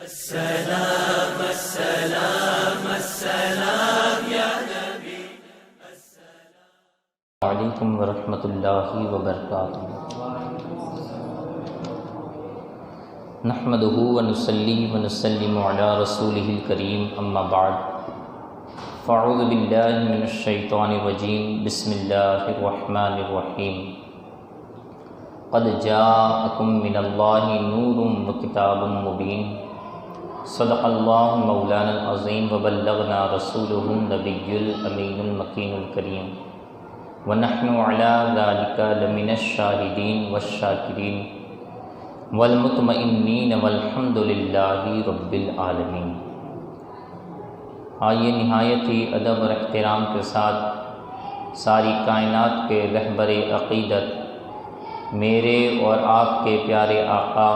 السلام السلام السلام یا نبی السلام علیکم ورحمۃ اللہ وبرکاتہ۔ نحمدہ ونصلی ونسلم علی رسولہ الکریم، اما بعد فاعوذ باللہ من الشیطان الرجیم، بسم اللہ الرحمن الرحیم۔ قد جاءکم من اللہ نور وکتاب مبین، صدق اللہ مولانا العظیم وبلغنا رسولہ النبی الامین المکین الکریم، ونحن علی ذلک لمن الشاہدین والشاکرین والمطمئنین والحمد للہ رب العالمین۔ آئیے نہایت ہی ادب اور احترام کے ساتھ ساری کائنات کے رہبر عقیدت میرے اور آپ کے پیارے آقا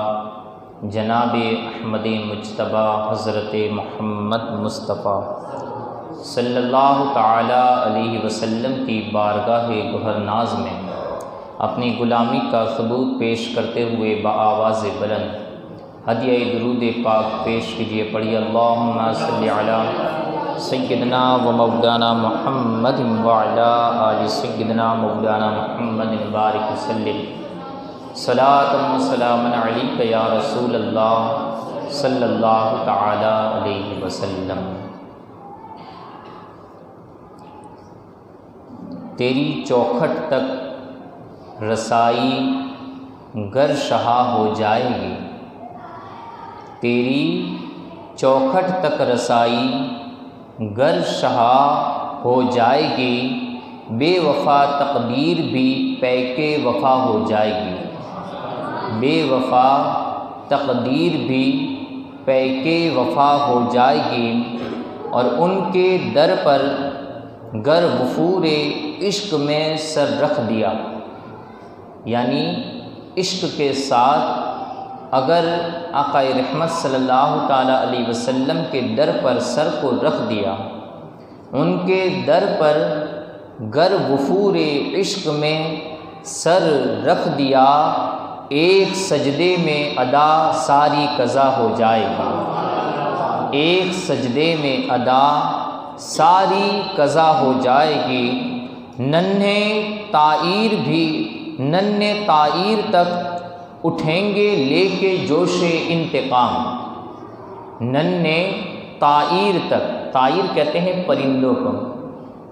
جناب احمد مجتبیٰ حضرت محمد مصطفیٰ صلی اللہ تعالی علیہ وسلم کی بارگاہ گہر ناز میں اپنی غلامی کا ثبوت پیش کرتے ہوئے بآواز بلند ہدیہ درود پاک پیش کیجیے۔ پڑھیے اللہم صلی علی سیدنا و مولانا محمد وعلی آل سیدنا مولانا محمد بارک وسلم، صلاۃ و سلام علیک یا رسول اللہ صلی اللہ تعالی علیہ وسلم۔ تیری چوکھٹ تک رسائی گر شہا ہو جائے گی، تیری چوکھٹ تک رسائی گر شہا ہو جائے گی، بے وفا تقدیر بھی پیکے وفا ہو جائے گی، بے وفا تقدیر بھی پیکے وفا ہو جائے گی، اور ان کے در پر گر وفور عشق میں سر رکھ دیا، یعنی عشق کے ساتھ اگر آقا رحمت صلی اللہ تعالیٰ علیہ وسلم کے در پر سر کو رکھ دیا، ان کے در پر گر وفور عشق میں سر رکھ دیا، ایک سجدے میں ادا ساری قضا ہو جائے گی، ایک سجدے میں ادا ساری قضا ہو جائے گی۔ ننھے طائر تک اٹھیں گے لے کے جوش انتقام، ننھے طائر تک، طائر کہتے ہیں پرندوں کو،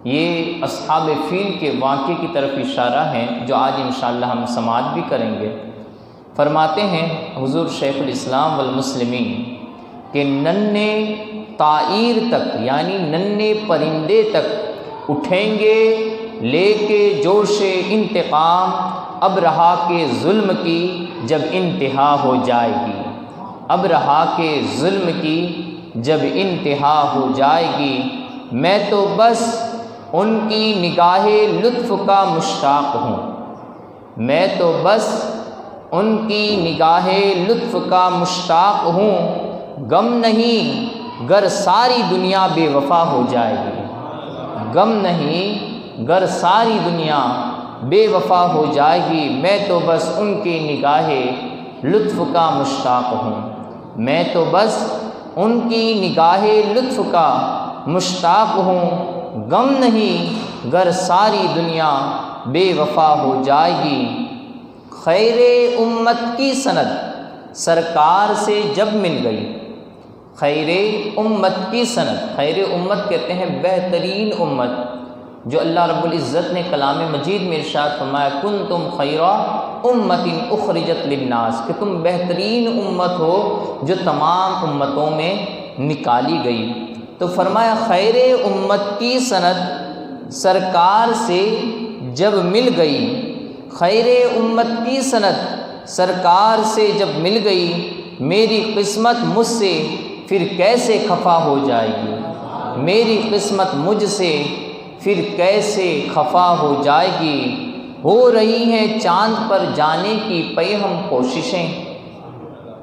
یہ اصحاب فیل کے واقعے کی طرف اشارہ ہے جو آج انشاءاللہ ہم سماعت بھی کریں گے۔ فرماتے ہیں حضور شیخ الاسلام والمسلمین کہ ننھے طائر تک یعنی ننھے پرندے تک اٹھیں گے لے کے جوش انتقام، اب رہا کے ظلم کی جب انتہا ہو جائے گی، اب رہا کے ظلم کی جب انتہا ہو جائے گی، میں تو بس ان کی نگاہ لطف کا مشتاق ہوں، میں تو بس ان کی نگاہ لطف کا مشتاق ہوں، غم نہیں گر ساری دنیا بے وفا ہو جائے گی، غم نہیں گر ساری دنیا بے وفا ہو جائے گی، میں تو بس ان کی نگاہ لطف کا مشتاق ہوں، میں تو بس ان کی نگاہ لطف کا مشتاق ہوں، غم نہیں گر ساری دنیا بے وفا ہو جائے گی۔ خیر امت کی سند سرکار سے جب مل گئی، خیر امت کی سند، خیر امت کہتے ہیں بہترین امت، جو اللہ رب العزت نے کلام مجید میں ارشاد فرمایا کنتم خیر امت اخرجت للناس، کہ تم بہترین امت ہو جو تمام امتوں میں نکالی گئی۔ تو فرمایا خیر امت کی سند سرکار سے جب مل گئی، خیر امت کی سند سرکار سے جب مل گئی، میری قسمت مجھ سے پھر کیسے خفا ہو جائے گی، میری قسمت مجھ سے پھر کیسے خفا ہو جائے گی۔ ہو رہی ہیں چاند پر جانے کی پیہم کوششیں،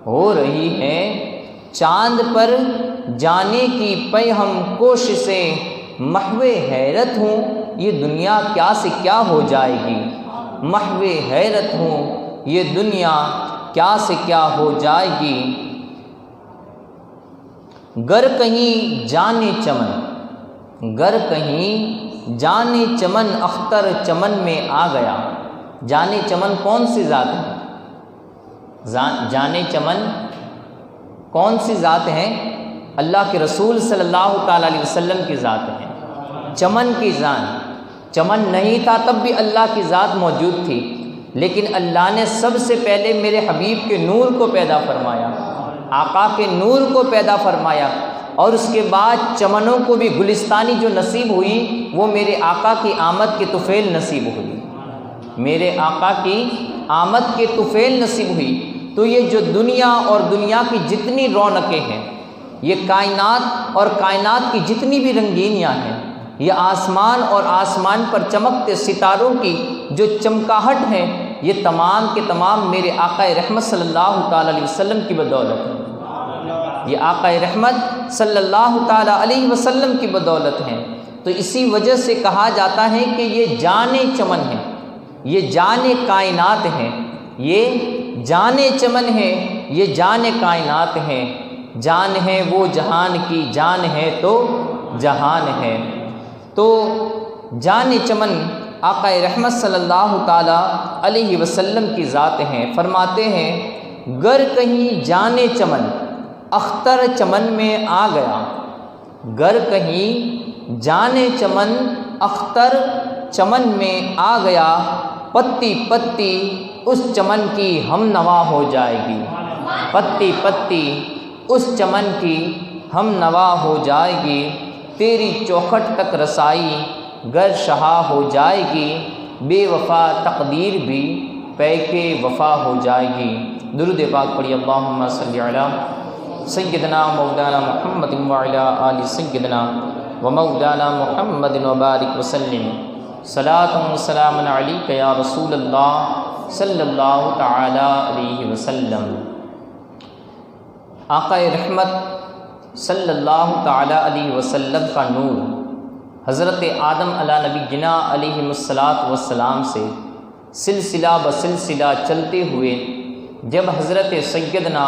ہو رہی ہیں چاند پر جانے کی پیہم کوششیں، محو حیرت ہوں یہ دنیا کیا سے کیا ہو جائے گی، محو حیرت ہوں یہ دنیا کیا سے کیا ہو جائے گی۔ گر کہیں جانے چمن، گر کہیں جانے چمن اختر چمن میں آ گیا۔ جانے چمن کون سی ذات ہے؟ جانے چمن کون سی ذات ہیں؟ اللہ کے رسول صلی اللہ تعالیٰ علیہ وسلم کی ذات ہے۔ چمن کی ذات، چمن نہیں تھا تب بھی اللہ کی ذات موجود تھی، لیکن اللہ نے سب سے پہلے میرے حبیب کے نور کو پیدا فرمایا، آقا کے نور کو پیدا فرمایا، اور اس کے بعد چمنوں کو بھی گلستانی جو نصیب ہوئی وہ میرے آقا کی آمد کے طفیل نصیب ہوئی، میرے آقا کی آمد کے طفیل نصیب ہوئی۔ تو یہ جو دنیا اور دنیا کی جتنی رونقیں ہیں، یہ کائنات اور کائنات کی جتنی بھی رنگینیاں ہیں، یہ آسمان اور آسمان پر چمکتے ستاروں کی جو چمکاہٹ ہے، یہ تمام کے تمام میرے آقا رحمت صلی اللہ تعالیٰ علیہ وسلم کی بدولت ہے، یہ آقا رحمت صلی اللہ تعالیٰ علیہ وسلم کی بدولت ہے۔ تو اسی وجہ سے کہا جاتا ہے کہ یہ جان چمن ہے، یہ جان کائنات ہے، یہ جان چمن ہے، یہ جان کائنات ہے۔ جان ہے وہ جہان کی، جان ہے تو جہان ہے۔ تو جان چمن آقا رحمت صلی اللہ تعالیٰ علیہ وسلم کی ذات ہیں۔ فرماتے ہیں گر کہیں جان چمن اختر چمن میں آ گیا، گر کہیں جان چمن اختر چمن میں آ گیا، پتی پتی اس چمن کی ہم نوا ہو جائے گی، پتی پتی اس چمن کی ہم نوا ہو جائے گی، تیری چوکھٹ تک رسائی گر شہا ہو جائے گی، بے وفا تقدیر بھی پیک وفا ہو جائے گی۔ درود پاک پڑھی، اللہم صلی علی سیدنا مولانا محمد وعلی آل سیدنا و مولانا محمد وبارک وسلم۔ صلاۃ و سلام علیک یا رسول اللہ صلی اللہ تعالی علیہ وسلم۔ آقا رحمت صلی اللہ تعالی علیہ وسلم کا نور حضرت آدم علیہ نبی جنا علیہ السلام سے سلسلہ بسلسلہ چلتے ہوئے جب حضرت سیدنا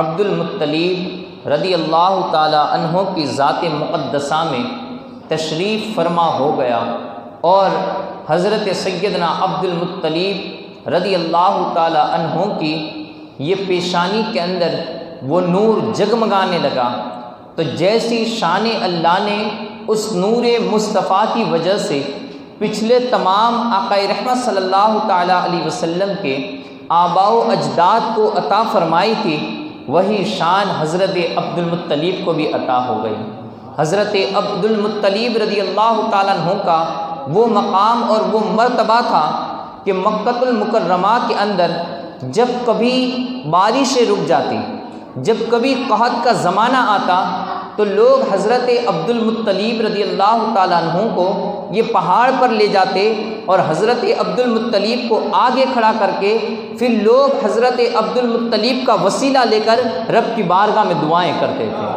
عبد المطلب رضی اللہ تعالی عنہ کی ذات مقدسہ میں تشریف فرما ہو گیا، اور حضرت سیدنا عبد المطلب رضی اللہ تعالی عنہ کی یہ پیشانی کے اندر وہ نور جگمگانے لگا، تو جیسی شان اللہ نے اس نور مصطفیٰ کی وجہ سے پچھلے تمام آقا رحمت صلی اللہ تعالیٰ علیہ وسلم کے آباء و اجداد کو عطا فرمائی تھی، وہی شان حضرت عبد المطلب کو بھی عطا ہو گئی۔ حضرت عبد المطلب رضی اللہ تعالیٰ عنہ کا وہ مقام اور وہ مرتبہ تھا کہ مکہ المکرمہ کے اندر جب کبھی بارشیں رک جاتی، جب کبھی قحط کا زمانہ آتا، تو لوگ حضرت عبد المطلب رضی اللہ تعالیٰ عنہ کو یہ پہاڑ پر لے جاتے اور حضرت عبد المطلب کو آگے کھڑا کر کے پھر لوگ حضرت عبد المطلب کا وسیلہ لے کر رب کی بارگاہ میں دعائیں کرتے تھے،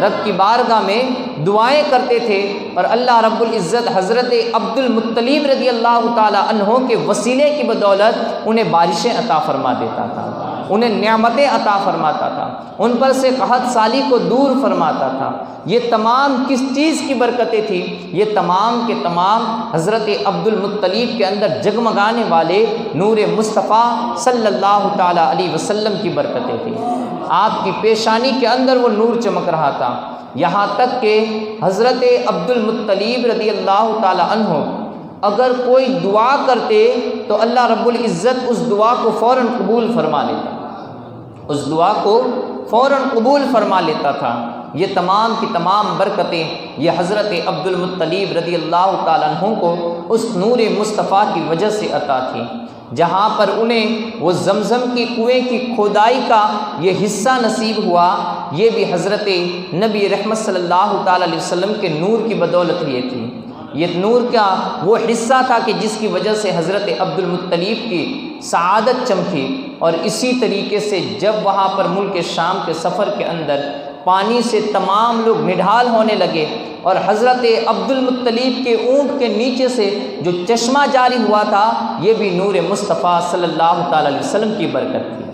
رب کی بارگاہ میں دعائیں کرتے تھے، اور اللہ رب العزت حضرت عبد المطلب رضی اللہ تعالیٰ عنہ کے وسیلے کی بدولت انہیں بارشیں عطا فرما دیتا تھا، انہیں نعمتیں عطا فرماتا تھا، ان پر سے قحط سالی کو دور فرماتا تھا۔ یہ تمام کس چیز کی برکتیں تھیں؟ یہ تمام کے تمام حضرت عبد المطلب کے اندر جگمگانے والے نور مصطفیٰ صلی اللہ تعالیٰ علیہ وسلم کی برکتیں تھیں۔ آپ کی پیشانی کے اندر وہ نور چمک رہا تھا، یہاں تک کہ حضرت عبد المطلب رضی اللہ تعالیٰ عنہ اگر کوئی دعا کرتے تو اللہ رب العزت اس دعا کو فوراً قبول فرما لیتا، اس دعا کو فوراً قبول فرما لیتا تھا۔ یہ تمام کی تمام برکتیں یہ حضرت عبد المطلب رضی اللہ تعالیٰ عنہ کو اس نور مصطفیٰ کی وجہ سے عطا تھی۔ جہاں پر انہیں وہ زمزم کی کنویں کی کھودائی کا یہ حصہ نصیب ہوا، یہ بھی حضرت نبی رحمت صلی اللہ تعالیٰ علیہ وسلم کے نور کی بدولت یہ تھی۔ یہ نور کا وہ حصہ تھا کہ جس کی وجہ سے حضرت عبد المطلب کی سعادت چمکی، اور اسی طریقے سے جب وہاں پر ملک شام کے سفر کے اندر پانی سے تمام لوگ نڈھال ہونے لگے، اور حضرت عبد المطلب کے اونٹ کے نیچے سے جو چشمہ جاری ہوا تھا، یہ بھی نور مصطفیٰ صلی اللہ تعالیٰ علیہ وسلم کی برکت تھی،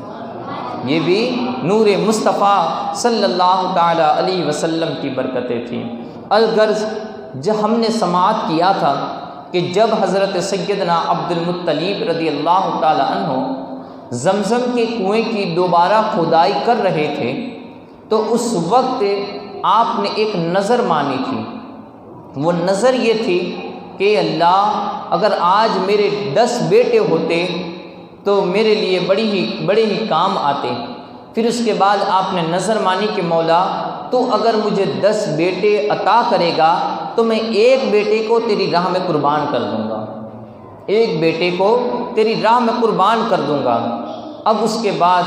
یہ بھی نور مصطفیٰ صلی اللہ تعالی علیہ وسلم کی برکتیں تھیں۔ الغرض جب ہم نے سماعت کیا تھا کہ جب حضرت سیدنا عبد المطلب رضی اللہ تعالی عنہ زمزم کے کنویں کی دوبارہ کھدائی کر رہے تھے تو اس وقت آپ نے ایک نظر مانی تھی۔ وہ نظر یہ تھی کہ اللہ اگر آج میرے 10 بیٹے ہوتے تو میرے لیے بڑے ہی کام آتے۔ پھر اس کے بعد آپ نے نظر مانی کہ مولا تو اگر مجھے 10 بیٹے عطا کرے گا تو میں ایک بیٹے کو تیری راہ میں قربان کر دوں گا، ایک بیٹے کو تیری راہ میں قربان کر دوں گا۔ اب اس کے بعد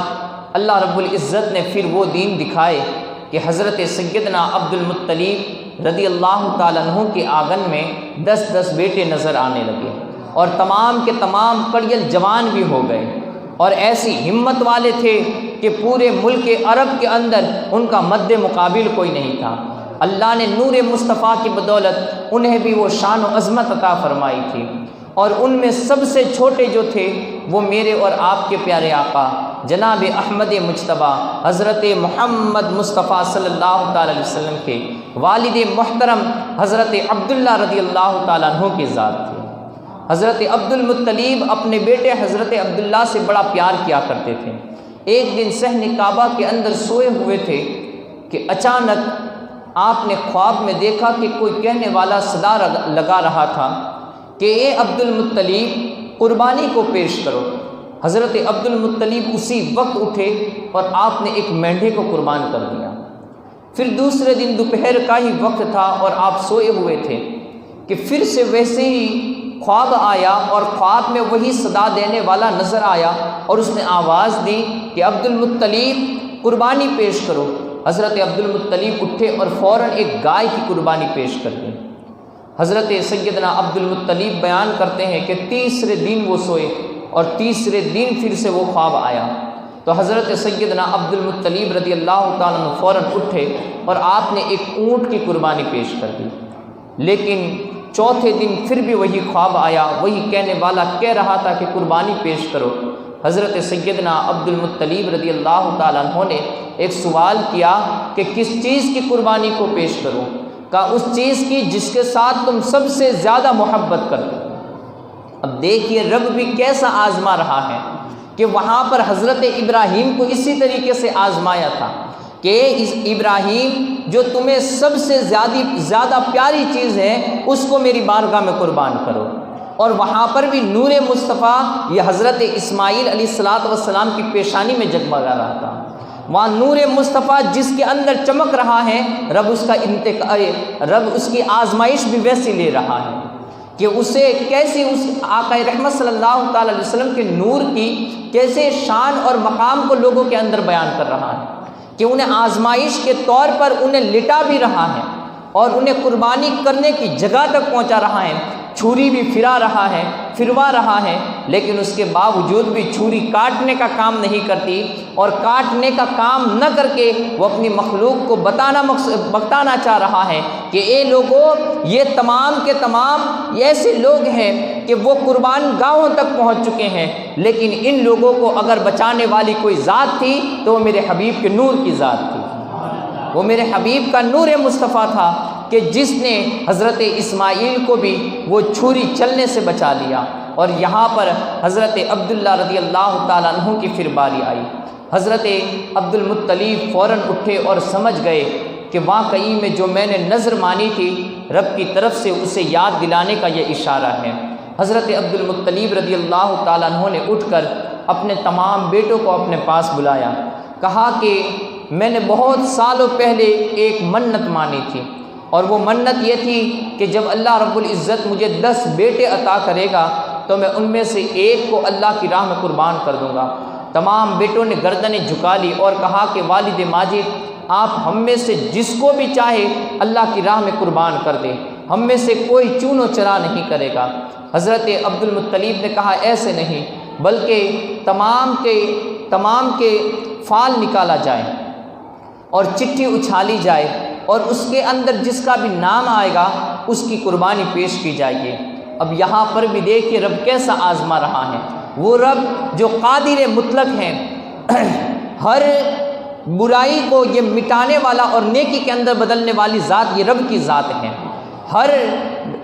اللہ رب العزت نے پھر وہ دین دکھائے کہ حضرت سیدنا عبد المطلب رضی اللہ تعالیٰ عنہ کے آنگن میں 10 بیٹے نظر آنے لگے اور تمام کے تمام کڑیل جوان بھی ہو گئے اور ایسی ہمت والے تھے کہ پورے ملک عرب کے اندر ان کا مد مقابل کوئی نہیں تھا۔ اللہ نے نور مصطفیٰ کی بدولت انہیں بھی وہ شان و عظمت عطا فرمائی تھی، اور ان میں سب سے چھوٹے جو تھے وہ میرے اور آپ کے پیارے آقا جناب احمد مجتبی حضرت محمد مصطفیٰ صلی اللہ تعالی علیہ وسلم کے والد محترم حضرت عبداللہ رضی اللہ تعالیٰ عنہ کی ذات تھے۔ حضرت عبد المطلب اپنے بیٹے حضرت عبداللہ سے بڑا پیار کیا کرتے تھے۔ ایک دن صحن کعبہ کے اندر سوئے ہوئے تھے کہ اچانک آپ نے خواب میں دیکھا کہ کوئی کہنے والا صدا لگا رہا تھا کہ اے عبد المطلب قربانی کو پیش کرو۔ حضرت عبد المطلب اسی وقت اٹھے اور آپ نے ایک مینڈھے کو قربان کر دیا۔ پھر دوسرے دن دوپہر کا ہی وقت تھا اور آپ سوئے ہوئے تھے کہ پھر سے ویسے ہی خواب آیا اور خواب میں وہی صدا دینے والا نظر آیا اور اس نے آواز دی کہ عبد المطلب قربانی پیش کرو۔ حضرت عبد المطلب اٹھے اور فوراً ایک گائے کی قربانی پیش کر دی۔ حضرت سیدنا عبد المطلب بیان کرتے ہیں کہ تیسرے دن وہ سوئے اور تیسرے دن پھر سے وہ خواب آیا تو حضرت سیدنا عبد المطلب رضی اللہ تعالیٰ عنہ فوراً اٹھے اور آپ نے ایک اونٹ کی قربانی پیش کر دی۔ لیکن چوتھے دن پھر بھی وہی خواب آیا، وہی کہنے والا کہہ رہا تھا کہ قربانی پیش کرو۔ حضرت سیدنا عبد المطلب رضی اللہ تعالیٰ عنہ نے ایک سوال کیا کہ کس چیز کی قربانی کو پیش کروں؟ کہا اس چیز کی جس کے ساتھ تم سب سے زیادہ محبت کرتے ہو۔ اب دیکھیے رب بھی کیسا آزما رہا ہے کہ وہاں پر حضرت ابراہیم کو اسی طریقے سے آزمایا تھا کہ اس ابراہیم جو تمہیں سب سے زیادہ پیاری چیز ہے اس کو میری بارگاہ میں قربان کرو۔ اور وہاں پر بھی نور مصطفیٰ یہ حضرت اسماعیل علیہ السلام کی پیشانی میں جگمگا رہا تھا۔ وہاں نور مصطفیٰ جس کے اندر چمک رہا ہے رب اس کی آزمائش بھی ویسی لے رہا ہے کہ اسے کیسے اس آقا رحمت صلی اللہ تعالی علیہ وسلم کے نور کی کیسے شان اور مقام کو لوگوں کے اندر بیان کر رہا ہے کہ انہیں آزمائش کے طور پر انہیں لٹا بھی رہا ہے اور انہیں قربانی کرنے کی جگہ تک پہنچا رہا ہے۔ چھری بھی پھروا رہا ہے لیکن اس کے باوجود بھی چھری کاٹنے کا کام نہیں کرتی، اور کاٹنے کا کام نہ کر کے وہ اپنی مخلوق کو بتانا چاہ رہا ہے کہ اے لوگوں یہ تمام کے تمام ایسے لوگ ہیں کہ وہ قربان گاہوں تک پہنچ چکے ہیں، لیکن ان لوگوں کو اگر بچانے والی کوئی ذات تھی تو وہ میرے حبیب کے نور کی ذات تھی، وہ میرے حبیب کا نور مصطفیٰ تھا کہ جس نے حضرت اسماعیل کو بھی وہ چھری چلنے سے بچا لیا۔ اور یہاں پر حضرت عبداللہ رضی اللہ تعالیٰ عنہ کی پھر باری آئی۔ حضرت عبد المطلب فوراً اٹھے اور سمجھ گئے کہ واقعی میں جو میں نے نظر مانی تھی رب کی طرف سے اسے یاد دلانے کا یہ اشارہ ہے۔ حضرت عبد المطلب رضی اللہ تعالیٰ عنہ نے اٹھ کر اپنے تمام بیٹوں کو اپنے پاس بلایا، کہا کہ میں نے بہت سالوں پہلے ایک منت مانی تھی، اور وہ منت یہ تھی کہ جب اللہ رب العزت مجھے 10 بیٹے عطا کرے گا تو میں ان میں سے ایک کو اللہ کی راہ میں قربان کر دوں گا۔ تمام بیٹوں نے گردنیں جھکا لی اور کہا کہ والد ماجد آپ ہم میں سے جس کو بھی چاہے اللہ کی راہ میں قربان کر دیں، ہم میں سے کوئی چون و چرا نہیں کرے گا۔ حضرت عبد المطلب نے کہا ایسے نہیں، بلکہ تمام کے فال نکالا جائے اور چٹھی اچھالی جائے اور اس کے اندر جس کا بھی نام آئے گا اس کی قربانی پیش کی جائے گی۔ اب یہاں پر بھی دیکھیے رب کیسا آزما رہا ہے، وہ رب جو قادر مطلق ہیں، ہر برائی کو یہ مٹانے والا اور نیکی کے اندر بدلنے والی ذات یہ رب کی ذات ہے، ہر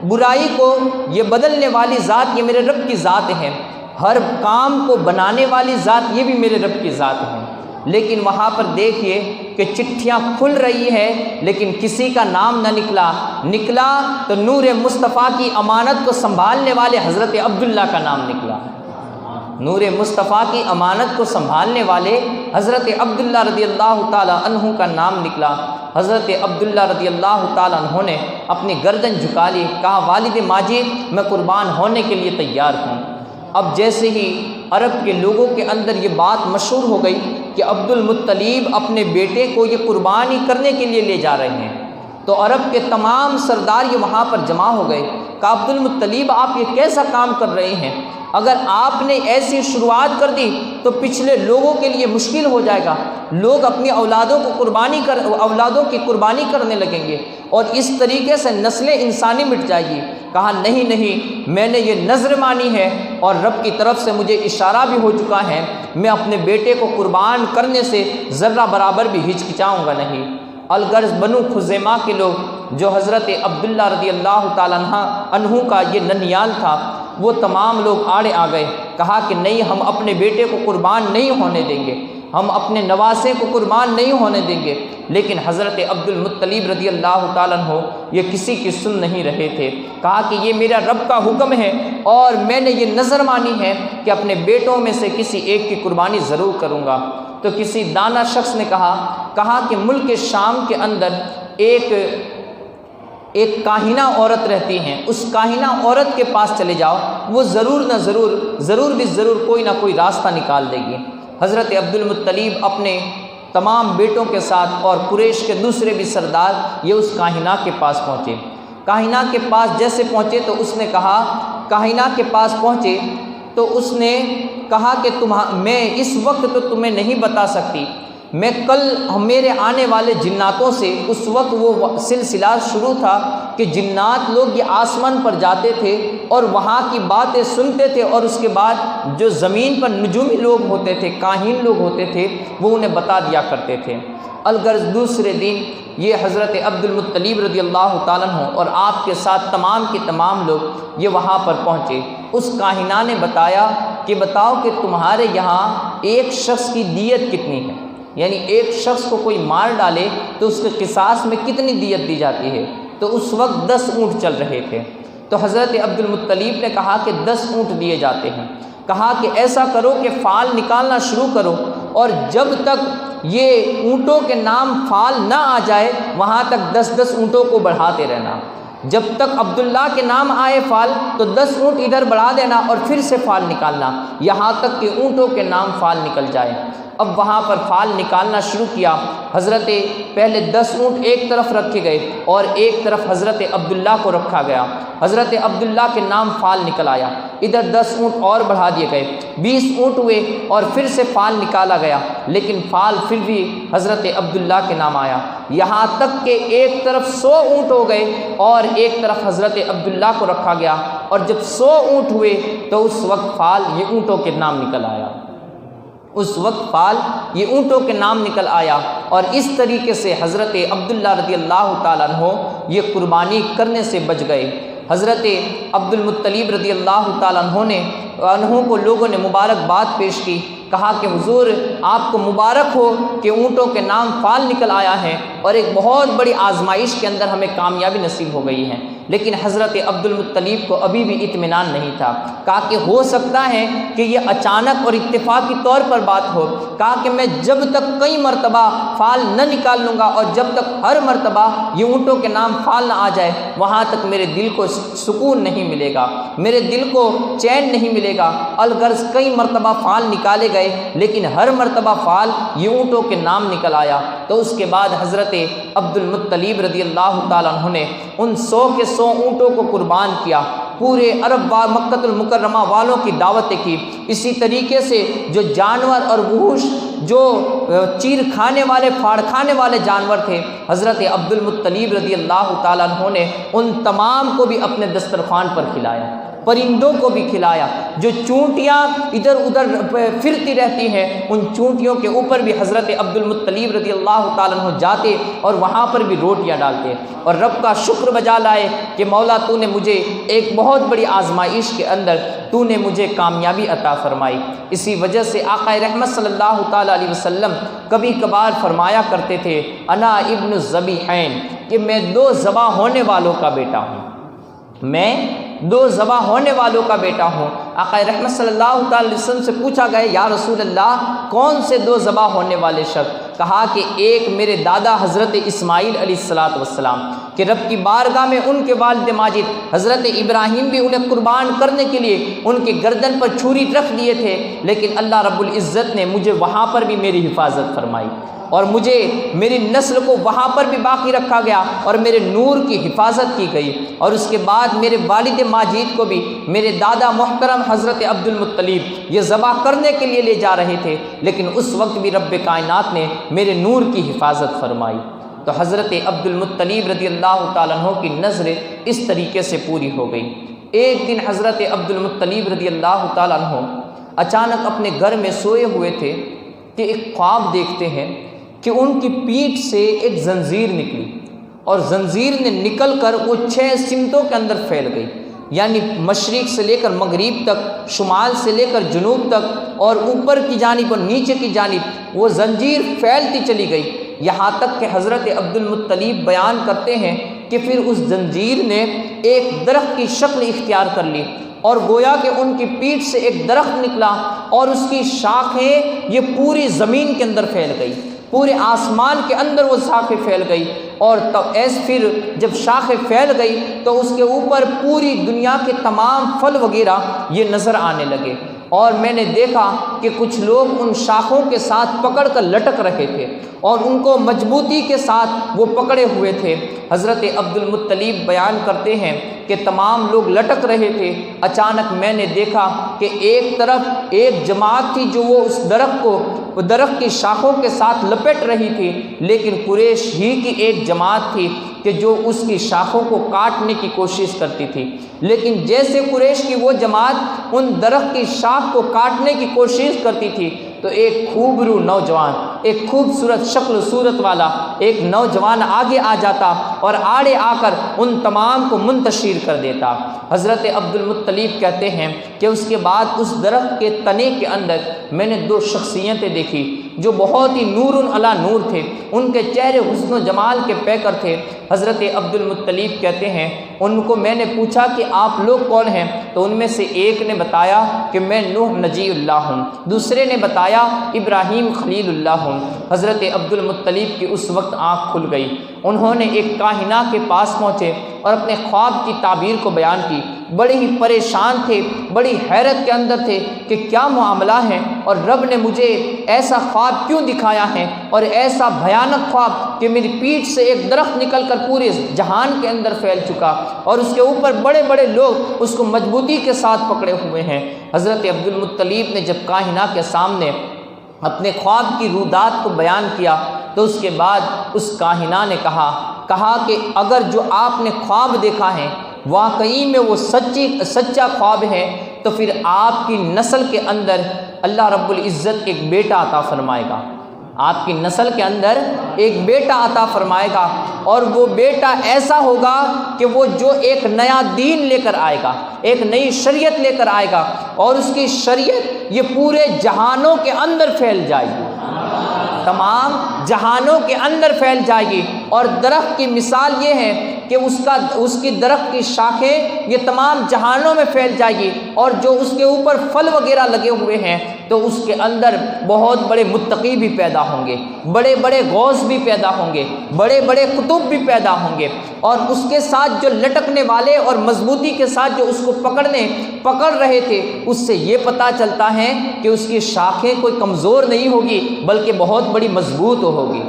برائی کو یہ بدلنے والی ذات یہ میرے رب کی ذات ہے، ہر کام کو بنانے والی ذات یہ بھی میرے رب کی ذات ہے۔ لیکن وہاں پر دیکھیے کہ چٹھیاں کھل رہی ہے لیکن کسی کا نام نہ نکلا تو نور مصطفیٰ کی امانت کو سنبھالنے والے حضرت عبداللہ کا نام نکلا، نور مصطفیٰ کی امانت کو سنبھالنے والے حضرت عبداللہ رضی اللہ تعالی عنہ کا نام نکلا۔ حضرت عبداللہ رضی اللہ تعالی عنہ نے اپنی گردن جھکا لی، کہا والد ماجد میں قربان ہونے کے لیے تیار ہوں۔ اب جیسے ہی عرب کے لوگوں کے اندر یہ بات مشہور ہو گئی کہ عبد المطلب اپنے بیٹے کو یہ قربانی کرنے کے لیے لے جا رہے ہیں، تو عرب کے تمام سردار یہ وہاں پر جمع ہو گئے، کہ عبد المطلب آپ یہ کیسا کام کر رہے ہیں؟ اگر آپ نے ایسی شروعات کر دی تو پچھلے لوگوں کے لیے مشکل ہو جائے گا، لوگ اپنی اولادوں کی قربانی کرنے لگیں گے اور اس طریقے سے نسل انسانی مٹ جائے گی۔ کہا نہیں، میں نے یہ نذر مانی ہے اور رب کی طرف سے مجھے اشارہ بھی ہو چکا ہے، میں اپنے بیٹے کو قربان کرنے سے ذرہ برابر بھی ہچکچاؤں گا نہیں۔ الغرض بنو خزیمہ کے لوگ جو حضرت عبداللہ رضی اللہ تعالیٰ عنہ کا یہ ننیال تھا، وہ تمام لوگ آڑے آ گئے، کہا کہ نہیں، ہم اپنے بیٹے کو قربان نہیں ہونے دیں گے، ہم اپنے نواسے کو قربان نہیں ہونے دیں گے۔ لیکن حضرت عبد المطلب رضی اللہ تعالیٰ عنہ یہ کسی کی سن نہیں رہے تھے، کہا کہ یہ میرا رب کا حکم ہے اور میں نے یہ نذر مانی ہے کہ اپنے بیٹوں میں سے کسی ایک کی قربانی ضرور کروں گا۔ تو کسی دانا شخص نے کہا کہ ملک شام کے اندر ایک کاہنہ عورت رہتی ہیں، اس کاہنہ عورت کے پاس چلے جاؤ، وہ ضرور کوئی نہ کوئی راستہ نکال دے گی۔ حضرت عبد المطلب اپنے تمام بیٹوں کے ساتھ اور قریش کے دوسرے بھی سردار یہ اس کاہنہ کے پاس پہنچے۔ کاہنہ کے پاس جیسے پہنچے تو اس نے کہا، کاہنہ کے پاس پہنچے تو اس نے کہا کہ میں اس وقت تو تمہیں نہیں بتا سکتی، میں کل میرے آنے والے جناتوں سے، اس وقت وہ سلسلہ شروع تھا کہ جنات لوگ یہ آسمان پر جاتے تھے اور وہاں کی باتیں سنتے تھے، اور اس کے بعد جو زمین پر نجومی لوگ ہوتے تھے، کاہن لوگ ہوتے تھے، وہ انہیں بتا دیا کرتے تھے۔ الغرض دوسرے دن یہ حضرت عبد المطلب رضی اللہ تعالیٰ عنہ اور آپ کے ساتھ تمام کے تمام لوگ یہ وہاں پر پہنچے۔ اس کاہنہ نے بتایا کہ بتاؤ کہ تمہارے یہاں ایک شخص کی دیت کتنی ہے، یعنی ایک شخص کو کوئی مار ڈالے تو اس کے قصاص میں کتنی دیت دی جاتی ہے؟ تو اس وقت 10 اونٹ چل رہے تھے۔ تو حضرت عبد المطلب نے کہا کہ 10 اونٹ دیے جاتے ہیں۔ کہا کہ ایسا کرو کہ فال نکالنا شروع کرو، اور جب تک یہ اونٹوں کے نام فال نہ آ جائے وہاں تک 10 اونٹوں کو بڑھاتے رہنا۔ جب تک عبداللہ کے نام آئے فال تو 10 اونٹ ادھر بڑھا دینا اور پھر سے فال نکالنا، یہاں تک کہ اونٹوں کے نام فال نکل جائے۔ اب وہاں پر فال نکالنا شروع کیا۔ حضرت پہلے 10 اونٹ ایک طرف رکھے گئے اور ایک طرف حضرت عبداللہ کو رکھا گیا۔ حضرت عبداللہ کے نام فال نکل آیا، ادھر 10 اونٹ اور بڑھا دیے گئے، 20 اونٹ ہوئے اور پھر سے فال نکالا گیا، لیکن فال پھر بھی حضرت عبداللہ کے نام آیا، یہاں تک کہ ایک طرف 100 اونٹ ہو گئے اور ایک طرف حضرت عبداللہ کو رکھا گیا۔ اور جب 100 اونٹ ہوئے تو اس وقت فال یہ اونٹوں کے نام نکل آیا، اس وقت فال یہ اونٹوں کے نام نکل آیا۔ اور اس طریقے سے حضرت عبداللہ رضی اللہ تعالیٰ عنہ یہ قربانی کرنے سے بچ گئے۔ حضرت عبد المطلب رضی اللہ تعالیٰ عنہ کو لوگوں نے مبارکباد پیش کی، کہا کہ حضور آپ کو مبارک ہو کہ اونٹوں کے نام فال نکل آیا ہے اور ایک بہت بڑی آزمائش کے اندر ہمیں کامیابی نصیب ہو گئی ہے۔ لیکن حضرت عبد المطلب کو ابھی بھی اطمینان نہیں تھا، کہا کہ ہو سکتا ہے کہ یہ اچانک اور اتفاقی طور پر بات ہو۔ کہا کہ میں جب تک کئی مرتبہ فال نہ نکال لوں گا اور جب تک ہر مرتبہ یہ اونٹوں کے نام فال نہ آ جائے وہاں تک میرے دل کو سکون نہیں ملے گا، میرے دل کو چین نہیں ملے گا۔ الغرض کئی مرتبہ فال نکالے گئے لیکن ہر مرتبہ فال یہ اونٹوں کے نام نکل آیا۔ تو اس کے بعد حضرت عبد المطلب رضی اللہ تعالیٰ عنہ نے ان 100 کے 100 اونٹوں کو قربان کیا، پورے عرب و مکہ المکرمہ والوں کی دعوتیں کی۔ اسی طریقے سے جو جانور اور وحوش جو چیر کھانے والے پھاڑ کھانے والے جانور تھے، حضرت عبد المطلب رضی اللہ تعالیٰ عنہ نے ان تمام کو بھی اپنے دسترخوان پر کھلایا۔ پرندوں کو بھی کھلایا، جو چونٹیاں ادھر ادھر پھرتی رہتی ہیں ان چونٹیوں کے اوپر بھی حضرت عبد المطلب رضی اللہ تعالیٰ عنہ جاتے اور وہاں پر بھی روٹیاں ڈالتے اور رب کا شکر بجا لائے کہ مولا تو نے مجھے ایک بہت بڑی آزمائش کے اندر تو نے مجھے کامیابی عطا فرمائی۔ اسی وجہ سے آقا رحمت صلی اللہ تعالیٰ علیہ وسلم کبھی کبھار فرمایا کرتے تھے انا ابن الذبیحین، کہ میں دو ذبح ہونے والوں کا بیٹا ہوں، میں دو ذبح ہونے والوں کا بیٹا ہوں۔ آقا رحمت صلی اللہ تعالی علیہ وسلم سے پوچھا گیا یا رسول اللہ کون سے دو ذبح ہونے والے شخص؟ کہا کہ ایک میرے دادا حضرت اسماعیل علیہ السلام کہ رب کی بارگاہ میں ان کے والد ماجد حضرت ابراہیم بھی انہیں قربان کرنے کے لیے ان کے گردن پر چھری رکھ دیے تھے، لیکن اللہ رب العزت نے مجھے وہاں پر بھی میری حفاظت فرمائی اور مجھے میری نسل کو وہاں پر بھی باقی رکھا گیا اور میرے نور کی حفاظت کی گئی۔ اور اس کے بعد میرے والد ماجد کو بھی میرے دادا محترم حضرت عبد المطلب یہ ذبح کرنے کے لیے لے جا رہے تھے، لیکن اس وقت بھی رب کائنات نے میرے نور کی حفاظت فرمائی۔ تو حضرت عبد المطلب رضی اللہ تعالیٰ عنہ کی نظر اس طریقے سے پوری ہو گئی۔ ایک دن حضرت عبد المطلب رضی اللہ تعالیٰ عنہ اچانک اپنے گھر میں سوئے ہوئے تھے کہ ایک خواب دیکھتے ہیں کہ ان کی پیٹھ سے ایک زنجیر نکلی اور زنجیر نے نکل کر وہ 6 سمتوں کے اندر پھیل گئی، یعنی مشرق سے لے کر مغرب تک، شمال سے لے کر جنوب تک، اور اوپر کی جانب اور نیچے کی جانب وہ زنجیر پھیلتی چلی گئی، یہاں تک کہ حضرت عبد المطلب بیان کرتے ہیں کہ پھر اس زنجیر نے ایک درخت کی شکل اختیار کر لی اور گویا کہ ان کی پیٹھ سے ایک درخت نکلا اور اس کی شاخیں یہ پوری زمین کے اندر پھیل گئی، پورے آسمان کے اندر وہ شاخیں پھیل گئی، اور تب پھر جب شاخیں پھیل گئی تو اس کے اوپر پوری دنیا کے تمام پھل وغیرہ یہ نظر آنے لگے، اور میں نے دیکھا کہ کچھ لوگ ان شاخوں کے ساتھ پکڑ کر لٹک رہے تھے اور ان کو مضبوطی کے ساتھ وہ پکڑے ہوئے تھے۔ حضرت عبد المطلب بیان کرتے ہیں کہ تمام لوگ لٹک رہے تھے، اچانک میں نے دیکھا کہ ایک طرف ایک جماعت تھی جو وہ اس درخت کی شاخوں کے ساتھ لپٹ رہی تھی، لیکن قریش ہی کی ایک جماعت تھی کہ جو اس کی شاخوں کو کاٹنے کی کوشش کرتی تھی، لیکن جیسے قریش کی وہ جماعت ان درخت کی شاخ کو کاٹنے کی کوشش کرتی تھی تو ایک خوبرو نوجوان، ایک خوبصورت شکل و صورت والا ایک نوجوان آگے آ جاتا اور آڑے آ کر ان تمام کو منتشر کر دیتا۔ حضرت عبد المطلب کہتے ہیں کہ اس کے بعد اس درخت کے تنے کے اندر میں نے 2 شخصیتیں دیکھی جو بہت ہی نور علی نور تھے، ان کے چہرے حسن و جمال کے پیکر تھے۔ حضرت عبد المطلب کہتے ہیں ان کو میں نے پوچھا کہ آپ لوگ کون ہیں؟ تو ان میں سے ایک نے بتایا کہ میں نوح نجی اللہ ہوں، دوسرے نے بتایا ابراہیم خلیل اللہ ہوں۔ حضرت عبد المطلب کی اس وقت آنکھ کھل گئی، انہوں نے ایک کاہنہ کے پاس پہنچے اور اپنے خواب کی تعبیر کو بیان کی، بڑے ہی پریشان تھے، بڑی حیرت کے اندر تھے کہ کیا معاملہ ہے اور رب نے مجھے ایسا خواب کیوں دکھایا ہے اور ایسا بھیانک خواب کہ میری پیٹھ سے ایک درخت نکل کر پورے جہان کے اندر پھیل چکا اور اس کے اوپر بڑے بڑے لوگ اس کو مضبوطی کے ساتھ پکڑے ہوئے ہیں۔ حضرت عبد المطلب نے جب کاہنہ کے سامنے اپنے خواب کی رودات کو بیان کیا تو اس کے بعد اس کاہنہ نے کہا کہ اگر جو آپ نے خواب دیکھا ہے واقعی میں وہ سچا خواب ہے تو پھر آپ کی نسل کے اندر اللہ رب العزت ایک بیٹا عطا فرمائے گا، آپ کی نسل کے اندر ایک بیٹا عطا فرمائے گا، اور وہ بیٹا ایسا ہوگا کہ وہ جو ایک نیا دین لے کر آئے گا، ایک نئی شریعت لے کر آئے گا، اور اس کی شریعت یہ پورے جہانوں کے اندر پھیل جائے گی، تمام جہانوں کے اندر پھیل جائے گی۔ اور درخت کی مثال یہ ہے کہ اس کی درخت کی شاخیں یہ تمام جہانوں میں پھیل جائے گی، اور جو اس کے اوپر پھل وغیرہ لگے ہوئے ہیں تو اس کے اندر بہت بڑے متقی بھی پیدا ہوں گے، بڑے بڑے غوث بھی پیدا ہوں گے، بڑے بڑے قطب بھی پیدا ہوں گے، اور اس کے ساتھ جو لٹکنے والے اور مضبوطی کے ساتھ جو اس کو پکڑ رہے تھے، اس سے یہ پتہ چلتا ہے کہ اس کی شاخیں کوئی کمزور نہیں ہوگی بلکہ بہت بڑی مضبوط ہوگی،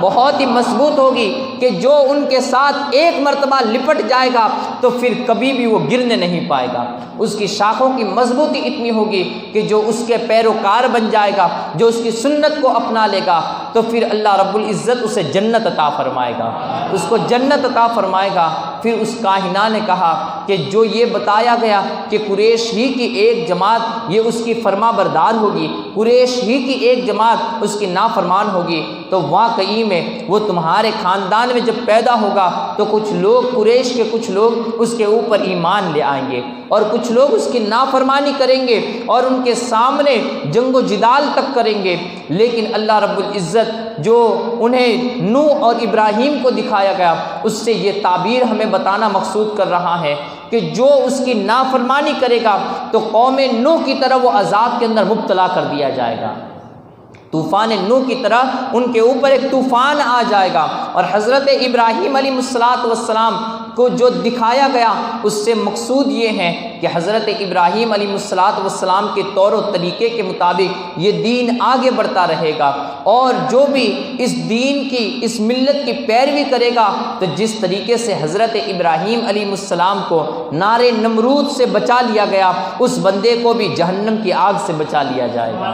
بہت ہی مضبوط ہوگی کہ جو ان کے ساتھ ایک مرتبہ لپٹ جائے گا تو پھر کبھی بھی وہ گرنے نہیں پائے گا۔ اس کی شاخوں کی مضبوطی اتنی ہوگی کہ جو اس کے پیروکار بن جائے گا، جو اس کی سنت کو اپنا لے گا تو پھر اللہ رب العزت اسے جنت عطا فرمائے گا، اس کو جنت عطا فرمائے گا۔ پھر اس کاہنہ نے کہا کہ جو یہ بتایا گیا کہ قریش ہی کی ایک جماعت یہ اس کی فرما بردار ہوگی، قریش ہی کی ایک جماعت اس کی نافرمان ہوگی، تو واقعی میں وہ تمہارے خاندان میں جب پیدا ہوگا تو کچھ لوگ قریش کے کچھ لوگ اس کے اوپر ایمان لے آئیں گے اور کچھ لوگ اس کی نافرمانی کریں گے اور ان کے سامنے جنگ و جدال تک کریں گے، لیکن اللہ رب العزت جو انہیں نوح اور ابراہیم کو دکھایا گیا اس سے یہ تعبیر ہمیں بتانا مقصود کر رہا ہے کہ جو اس کی نافرمانی کرے گا تو قوم نوح کی طرح وہ عذاب کے اندر مبتلا کر دیا جائے گا، طوفان نوح کی طرح ان کے اوپر ایک طوفان آ جائے گا۔ اور حضرت ابراہیم علیہ السلام کو جو دکھایا گیا اس سے مقصود یہ ہے کہ حضرت ابراہیم علیہ السلام کے طور و طریقے کے مطابق یہ دین آگے بڑھتا رہے گا، اور جو بھی اس دین کی اس ملت کی پیروی کرے گا تو جس طریقے سے حضرت ابراہیم علیہ السلام کو نار نمرود سے بچا لیا گیا اس بندے کو بھی جہنم کی آگ سے بچا لیا جائے گا،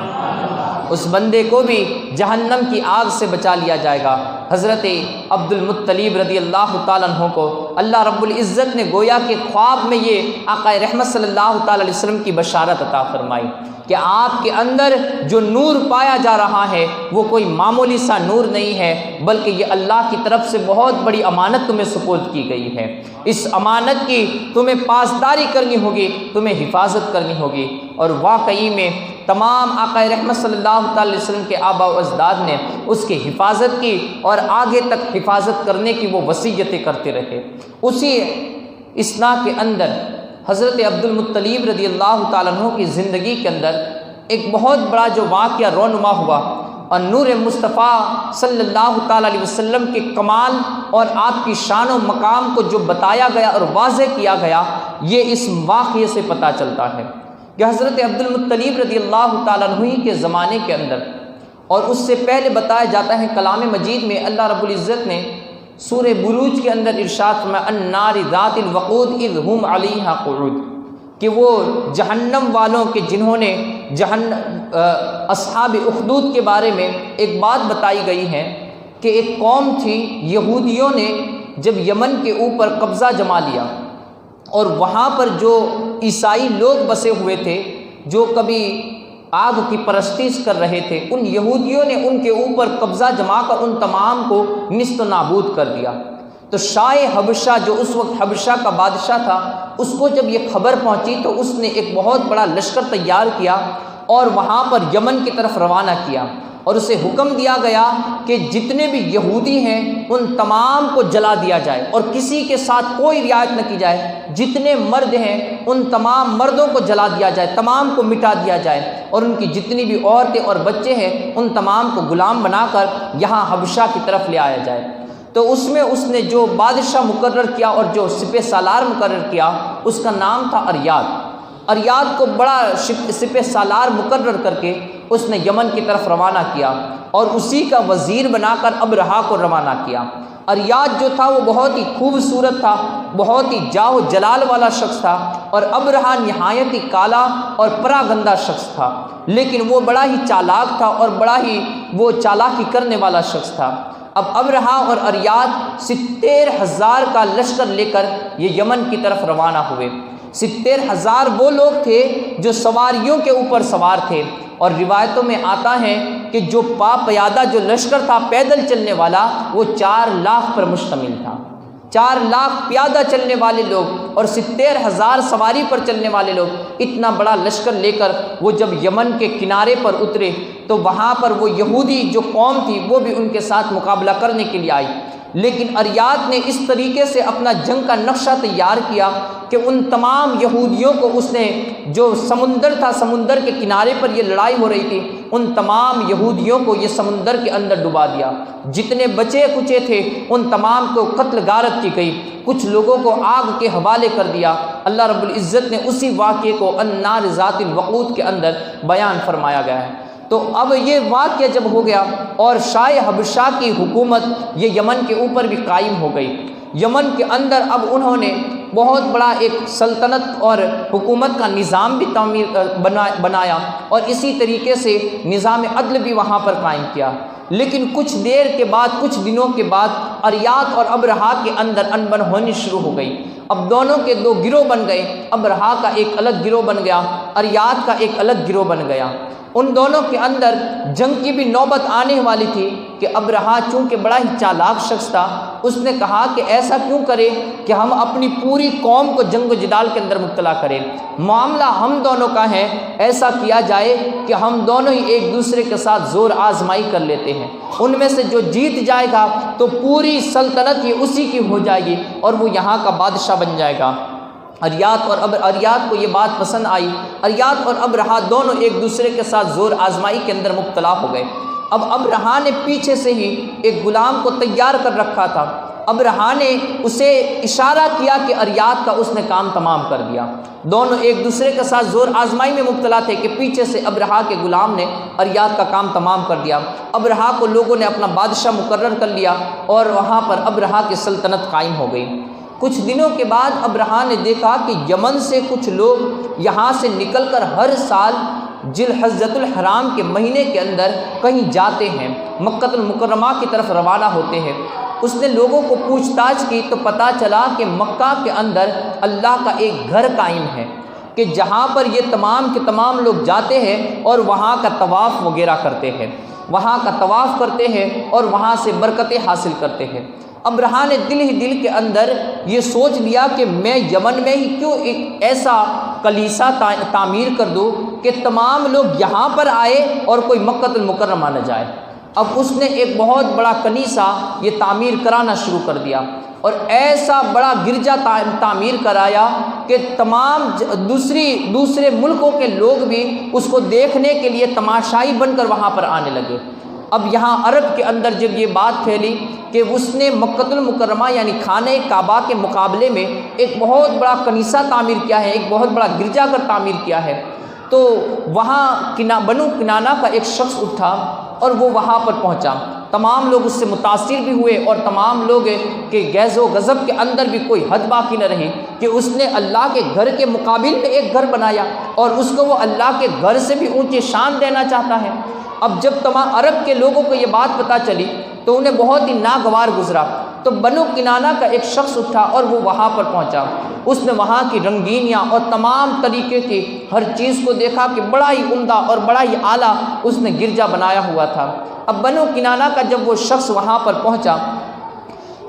اس بندے کو بھی جہنم کی آگ سے بچا لیا جائے گا۔ حضرت عبد المطلب رضی اللہ تعالیٰ عنہ کو اللہ رب العزت نے گویا کہ خواب میں یہ آقا رحمت صلی اللہ تعالیٰ علیہ وسلم کی بشارت عطا فرمائی کہ آپ کے اندر جو نور پایا جا رہا ہے وہ کوئی معمولی سا نور نہیں ہے، بلکہ یہ اللہ کی طرف سے بہت بڑی امانت تمہیں سپرد کی گئی ہے، اس امانت کی تمہیں پاسداری کرنی ہوگی، تمہیں حفاظت کرنی ہوگی۔ اور واقعی میں تمام آقا رحمت صلی اللہ تعالی وسلم کے آباء و اجداد نے اس کی حفاظت کی اور آگے تک حفاظت کرنے کی وہ وصیتیں کرتے رہے۔ اسی اثنا کے اندر حضرت عبد المطلب رضی اللہ تعالیٰ عنہ کی زندگی کے اندر ایک بہت بڑا جو واقعہ رونما ہوا اور نور مصطفیٰ صلی اللہ تعالیٰ علیہ وسلم کے کمال اور آپ کی شان و مقام کو جو بتایا گیا اور واضح کیا گیا، یہ اس واقعے سے پتہ چلتا ہے کہ حضرت عبد المطلب رضی اللہ تعالیٰ عنہ کے زمانے کے اندر اور اس سے پہلے بتایا جاتا ہے کلام مجید میں اللہ رب العزت نے سورہ بروج کے اندر ارشاد فرمایا النار ذات الوقود اذ هم علیہا قعود، کہ وہ جہنم والوں کے جنہوں نے اصحاب اخدود کے بارے میں ایک بات بتائی گئی ہے کہ ایک قوم تھی، یہودیوں نے جب یمن کے اوپر قبضہ جما لیا اور وہاں پر جو عیسائی لوگ بسے ہوئے تھے جو کبھی آگ کی پرستش کر رہے تھے، ان یہودیوں نے ان کے اوپر قبضہ جما کر ان تمام کو نیست و نابود کر دیا۔ تو شاہ حبشہ جو اس وقت حبشہ کا بادشاہ تھا، اس کو جب یہ خبر پہنچی تو اس نے ایک بہت بڑا لشکر تیار کیا اور وہاں پر یمن کی طرف روانہ کیا، اور اسے حکم دیا گیا کہ جتنے بھی یہودی ہیں ان تمام کو جلا دیا جائے اور کسی کے ساتھ کوئی رعایت نہ کی جائے، جتنے مرد ہیں ان تمام مردوں کو جلا دیا جائے، تمام کو مٹا دیا جائے، اور ان کی جتنی بھی عورتیں اور بچے ہیں ان تمام کو غلام بنا کر یہاں حبشہ کی طرف لے آیا جائے۔ تو اس میں اس نے جو بادشاہ مقرر کیا اور جو سپہ سالار مقرر کیا اس کا نام تھا اریاد کو بڑا سپہ سالار مقرر کر کے اس نے یمن کی طرف روانہ کیا اور اسی کا وزیر بنا کر ابرہا کو روانہ کیا۔ اریاد جو تھا وہ بہت ہی خوبصورت تھا، بہت ہی جاہ و جلال والا شخص تھا، اور ابرہا نہایت ہی کالا اور پراگندہ شخص تھا، لیکن وہ بڑا ہی چالاک تھا اور بڑا ہی وہ چالاکی کرنے والا شخص تھا۔ اب ابرہا اور اریاد 70,000 کا لشکر لے کر یہ یمن کی طرف روانہ ہوئے۔ 70,000 وہ لوگ تھے جو سواریوں کے اوپر سوار تھے، اور روایتوں میں آتا ہے کہ جو پیادہ جو لشکر تھا پیدل چلنے والا وہ 4 لاکھ پر مشتمل تھا۔ 4 لاکھ پیادہ چلنے والے لوگ اور 70,000 سواری پر چلنے والے لوگ، اتنا بڑا لشکر لے کر وہ جب یمن کے کنارے پر اترے تو وہاں پر وہ یہودی جو قوم تھی وہ بھی ان کے ساتھ مقابلہ کرنے کے لیے آئی، لیکن اریاد نے اس طریقے سے اپنا جنگ کا نقشہ تیار کیا کہ ان تمام یہودیوں کو اس نے جو سمندر تھا، سمندر کے کنارے پر یہ لڑائی ہو رہی تھی، ان تمام یہودیوں کو یہ سمندر کے اندر ڈبا دیا، جتنے بچے کچے تھے ان تمام کو قتل غارت کی گئی، کچھ لوگوں کو آگ کے حوالے کر دیا۔ اللہ رب العزت نے اسی واقعے کو النار ذات الوقود کے اندر بیان فرمایا گیا ہے۔ تو اب یہ واقعہ جب ہو گیا اور شاہ حبشہ کی حکومت یہ یمن کے اوپر بھی قائم ہو گئی، یمن کے اندر اب انہوں نے بہت بڑا ایک سلطنت اور حکومت کا نظام بھی بنایا اور اسی طریقے سے نظام عدل بھی وہاں پر قائم کیا، لیکن کچھ دیر کے بعد، کچھ دنوں کے بعد اریات اور ابرہا کے اندر انبن ہونی شروع ہو گئی۔ اب دونوں کے دو گروہ بن گئے، ابرہا کا ایک الگ گروہ بن گیا، اریات کا ایک الگ گروہ بن گیا۔ ان دونوں کے اندر جنگ کی بھی نوبت آنے والی تھی کہ ابرہا چونکہ بڑا ہی چالاک شخص تھا، اس نے کہا کہ ایسا کیوں کرے کہ ہم اپنی پوری قوم کو جنگ و جدال کے اندر مبتلا کریں، معاملہ ہم دونوں کا ہے، ایسا کیا جائے کہ ہم دونوں ہی ایک دوسرے کے ساتھ زور آزمائی کر لیتے ہیں، ان میں سے جو جیت جائے گا تو پوری سلطنت یہ اسی کی ہو جائے گی اور وہ یہاں کا بادشاہ بن جائے گا۔ اریات کو یہ بات پسند آئی۔ اریات اور ابرہا دونوں ایک دوسرے کے ساتھ زور آزمائی کے اندر مبتلا ہو گئے۔ اب ابرہا نے پیچھے سے ہی ایک غلام کو تیار کر رکھا تھا، ابرہا نے اسے اشارہ کیا کہ اریات کا اس نے کام تمام کر دیا۔ دونوں ایک دوسرے کے ساتھ زور آزمائی میں مبتلا تھے کہ پیچھے سے ابرہا کے غلام نے اریات کا کام تمام کر دیا۔ ابرہا کو لوگوں نے اپنا بادشاہ مقرر کر لیا اور وہاں پر ابرہا کی سلطنت قائم ہو گئی۔ کچھ دنوں کے بعد ابرہا نے دیکھا کہ یمن سے کچھ لوگ یہاں سے نکل کر ہر سال ذی الحجۃ الحرام کے مہینے کے اندر کہیں جاتے ہیں، مکہ المکرمہ کی طرف روانہ ہوتے ہیں۔ اس نے لوگوں کو پوچھ تاچھ کی تو پتہ چلا کہ مکہ کے اندر اللہ کا ایک گھر قائم ہے کہ جہاں پر یہ تمام کے تمام لوگ جاتے ہیں اور وہاں کا طواف وغیرہ کرتے ہیں، وہاں کا طواف کرتے ہیں اور وہاں سے برکتیں حاصل کرتے ہیں۔ ابرہا نے دل ہی دل کے اندر یہ سوچ لیا کہ میں یمن میں ہی کیوں ایک ایسا کلیسا تعمیر کر دوں کہ تمام لوگ یہاں پر آئے اور کوئی مکہ المکرمہ نہ جائے۔ اب اس نے ایک بہت بڑا کلیسا یہ تعمیر کرانا شروع کر دیا اور ایسا بڑا گرجا تعمیر کرایا کہ تمام دوسرے ملکوں کے لوگ بھی اس کو دیکھنے کے لیے تماشائی بن کر وہاں پر آنے لگے۔ اب یہاں عرب کے اندر جب یہ بات پھیلی کہ اس نے مکہ المکرمہ یعنی خانہ کعبہ کے مقابلے میں ایک بہت بڑا کنیسہ تعمیر کیا ہے، ایک بہت بڑا گرجا گھر تعمیر کیا ہے، تو وہاں بنو کنانہ کا ایک شخص اٹھا اور وہ وہاں پر پہنچا۔ تمام لوگ اس سے متاثر بھی ہوئے اور تمام لوگ کے غیظ و غضب کے اندر بھی کوئی حد باقی نہ رہی کہ اس نے اللہ کے گھر کے مقابل میں ایک گھر بنایا اور اس کو وہ اللہ کے گھر سے بھی اونچی شان دینا چاہتا ہے۔ اب جب تمام عرب کے لوگوں کو یہ بات پتہ چلی تو انہیں بہت ہی ناگوار گزرا، تو بنو کنانہ کا ایک شخص اٹھا اور وہ وہاں پر پہنچا۔ اس نے وہاں کی رنگینیاں اور تمام طریقے کی ہر چیز کو دیکھا کہ بڑا ہی عمدہ اور بڑا ہی اعلیٰ اس نے گرجا بنایا ہوا تھا۔ اب بنو کنانہ کا جب وہ شخص وہاں پر پہنچا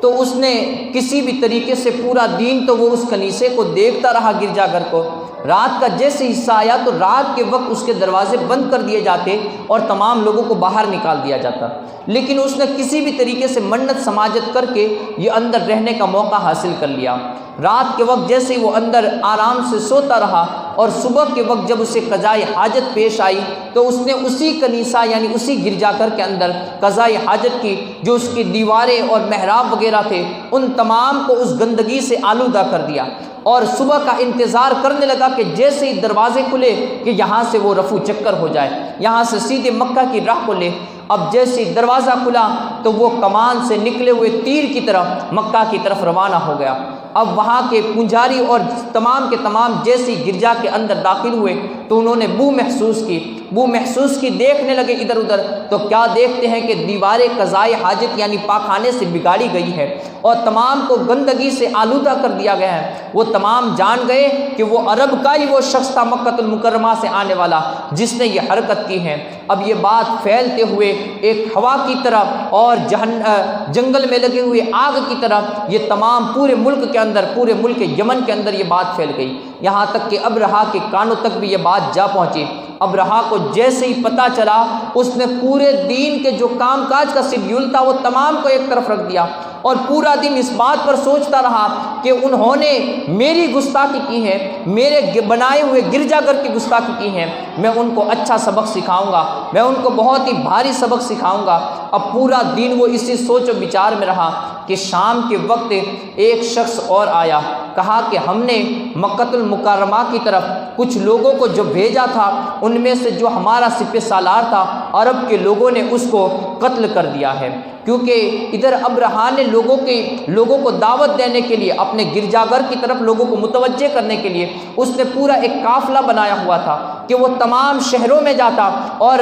تو اس نے کسی بھی طریقے سے پورا دن تو وہ اس کنیسے کو دیکھتا رہا، گرجا گھر کو۔ رات کا جیسے حصہ آیا تو رات کے وقت اس کے دروازے بند کر دیے جاتے اور تمام لوگوں کو باہر نکال دیا جاتا، لیکن اس نے کسی بھی طریقے سے منت سماجت کر کے یہ اندر رہنے کا موقع حاصل کر لیا۔ رات کے وقت جیسے وہ اندر آرام سے سوتا رہا اور صبح کے وقت جب اسے قضائے حاجت پیش آئی تو اس نے اسی کنیسہ یعنی اسی گرجا گھر کے اندر قضائے حاجت کی، جو اس کی دیواریں اور محراب وغیرہ تھے ان تمام کو اس گندگی سے آلودہ کر دیا اور صبح کا انتظار کرنے لگا کہ جیسے ہی دروازے کھلے کہ یہاں سے وہ رفو چکر ہو جائے، یہاں سے سیدھے مکہ کی راہ کو لے۔ اب جیسے ہی دروازہ کھلا تو وہ کمان سے نکلے ہوئے تیر کی طرف مکہ کی طرف روانہ ہو گیا۔ اب وہاں کے پجاری اور تمام کے تمام جیسے گرجا کے اندر داخل ہوئے تو انہوں نے بو محسوس کی دیکھنے لگے ادھر ادھر، تو کیا دیکھتے ہیں کہ دیواریں قضائے حاجت یعنی پاکخانے سے بگاڑی گئی ہے اور تمام کو گندگی سے آلودہ کر دیا گیا ہے۔ وہ تمام جان گئے کہ وہ عرب کا ہی وہ شخص تھا مکہ المکرمہ سے آنے والا جس نے یہ حرکت کی ہے۔ اب یہ بات پھیلتے ہوئے ایک ہوا کی طرح اور جنگل میں لگے ہوئے آگ کی طرح یہ تمام پورے ملک کے اندر، پورے ملک یمن کے اندر یہ بات پھیل گئی، یہاں تک کہ ابرہا کے کانوں تک بھی یہ بات جا پہنچی۔ ابرہا کو جیسے ہی پتہ چلا اس نے پورے دین کے جو کام کاج کا شیڈیول تھا وہ تمام کو ایک طرف رکھ دیا اور پورا دن اس بات پر سوچتا رہا کہ انہوں نے میری گستاخی کی ہے، میرے بنائے ہوئے گرجا گھر کی گستاخی کی ہے، میں ان کو اچھا سبق سکھاؤں گا، میں ان کو بہت ہی بھاری سبق سکھاؤں گا۔ اب پورا دن وہ اسی سوچ و بچار میں رہا کہ شام کے وقت ایک شخص اور آیا، کہا کہ ہم نے مکہ المکرمہ کی طرف کچھ لوگوں کو جو بھیجا تھا ان میں سے جو ہمارا سپہ سالار تھا عرب کے لوگوں نے اس کو قتل کر دیا ہے، کیونکہ ادھر ابرہا نے لوگوں کو دعوت دینے کے لیے اپنے گرجا گھر کی طرف لوگوں کو متوجہ کرنے کے لیے اس نے پورا ایک قافلہ بنایا ہوا تھا کہ وہ تمام شہروں میں جاتا اور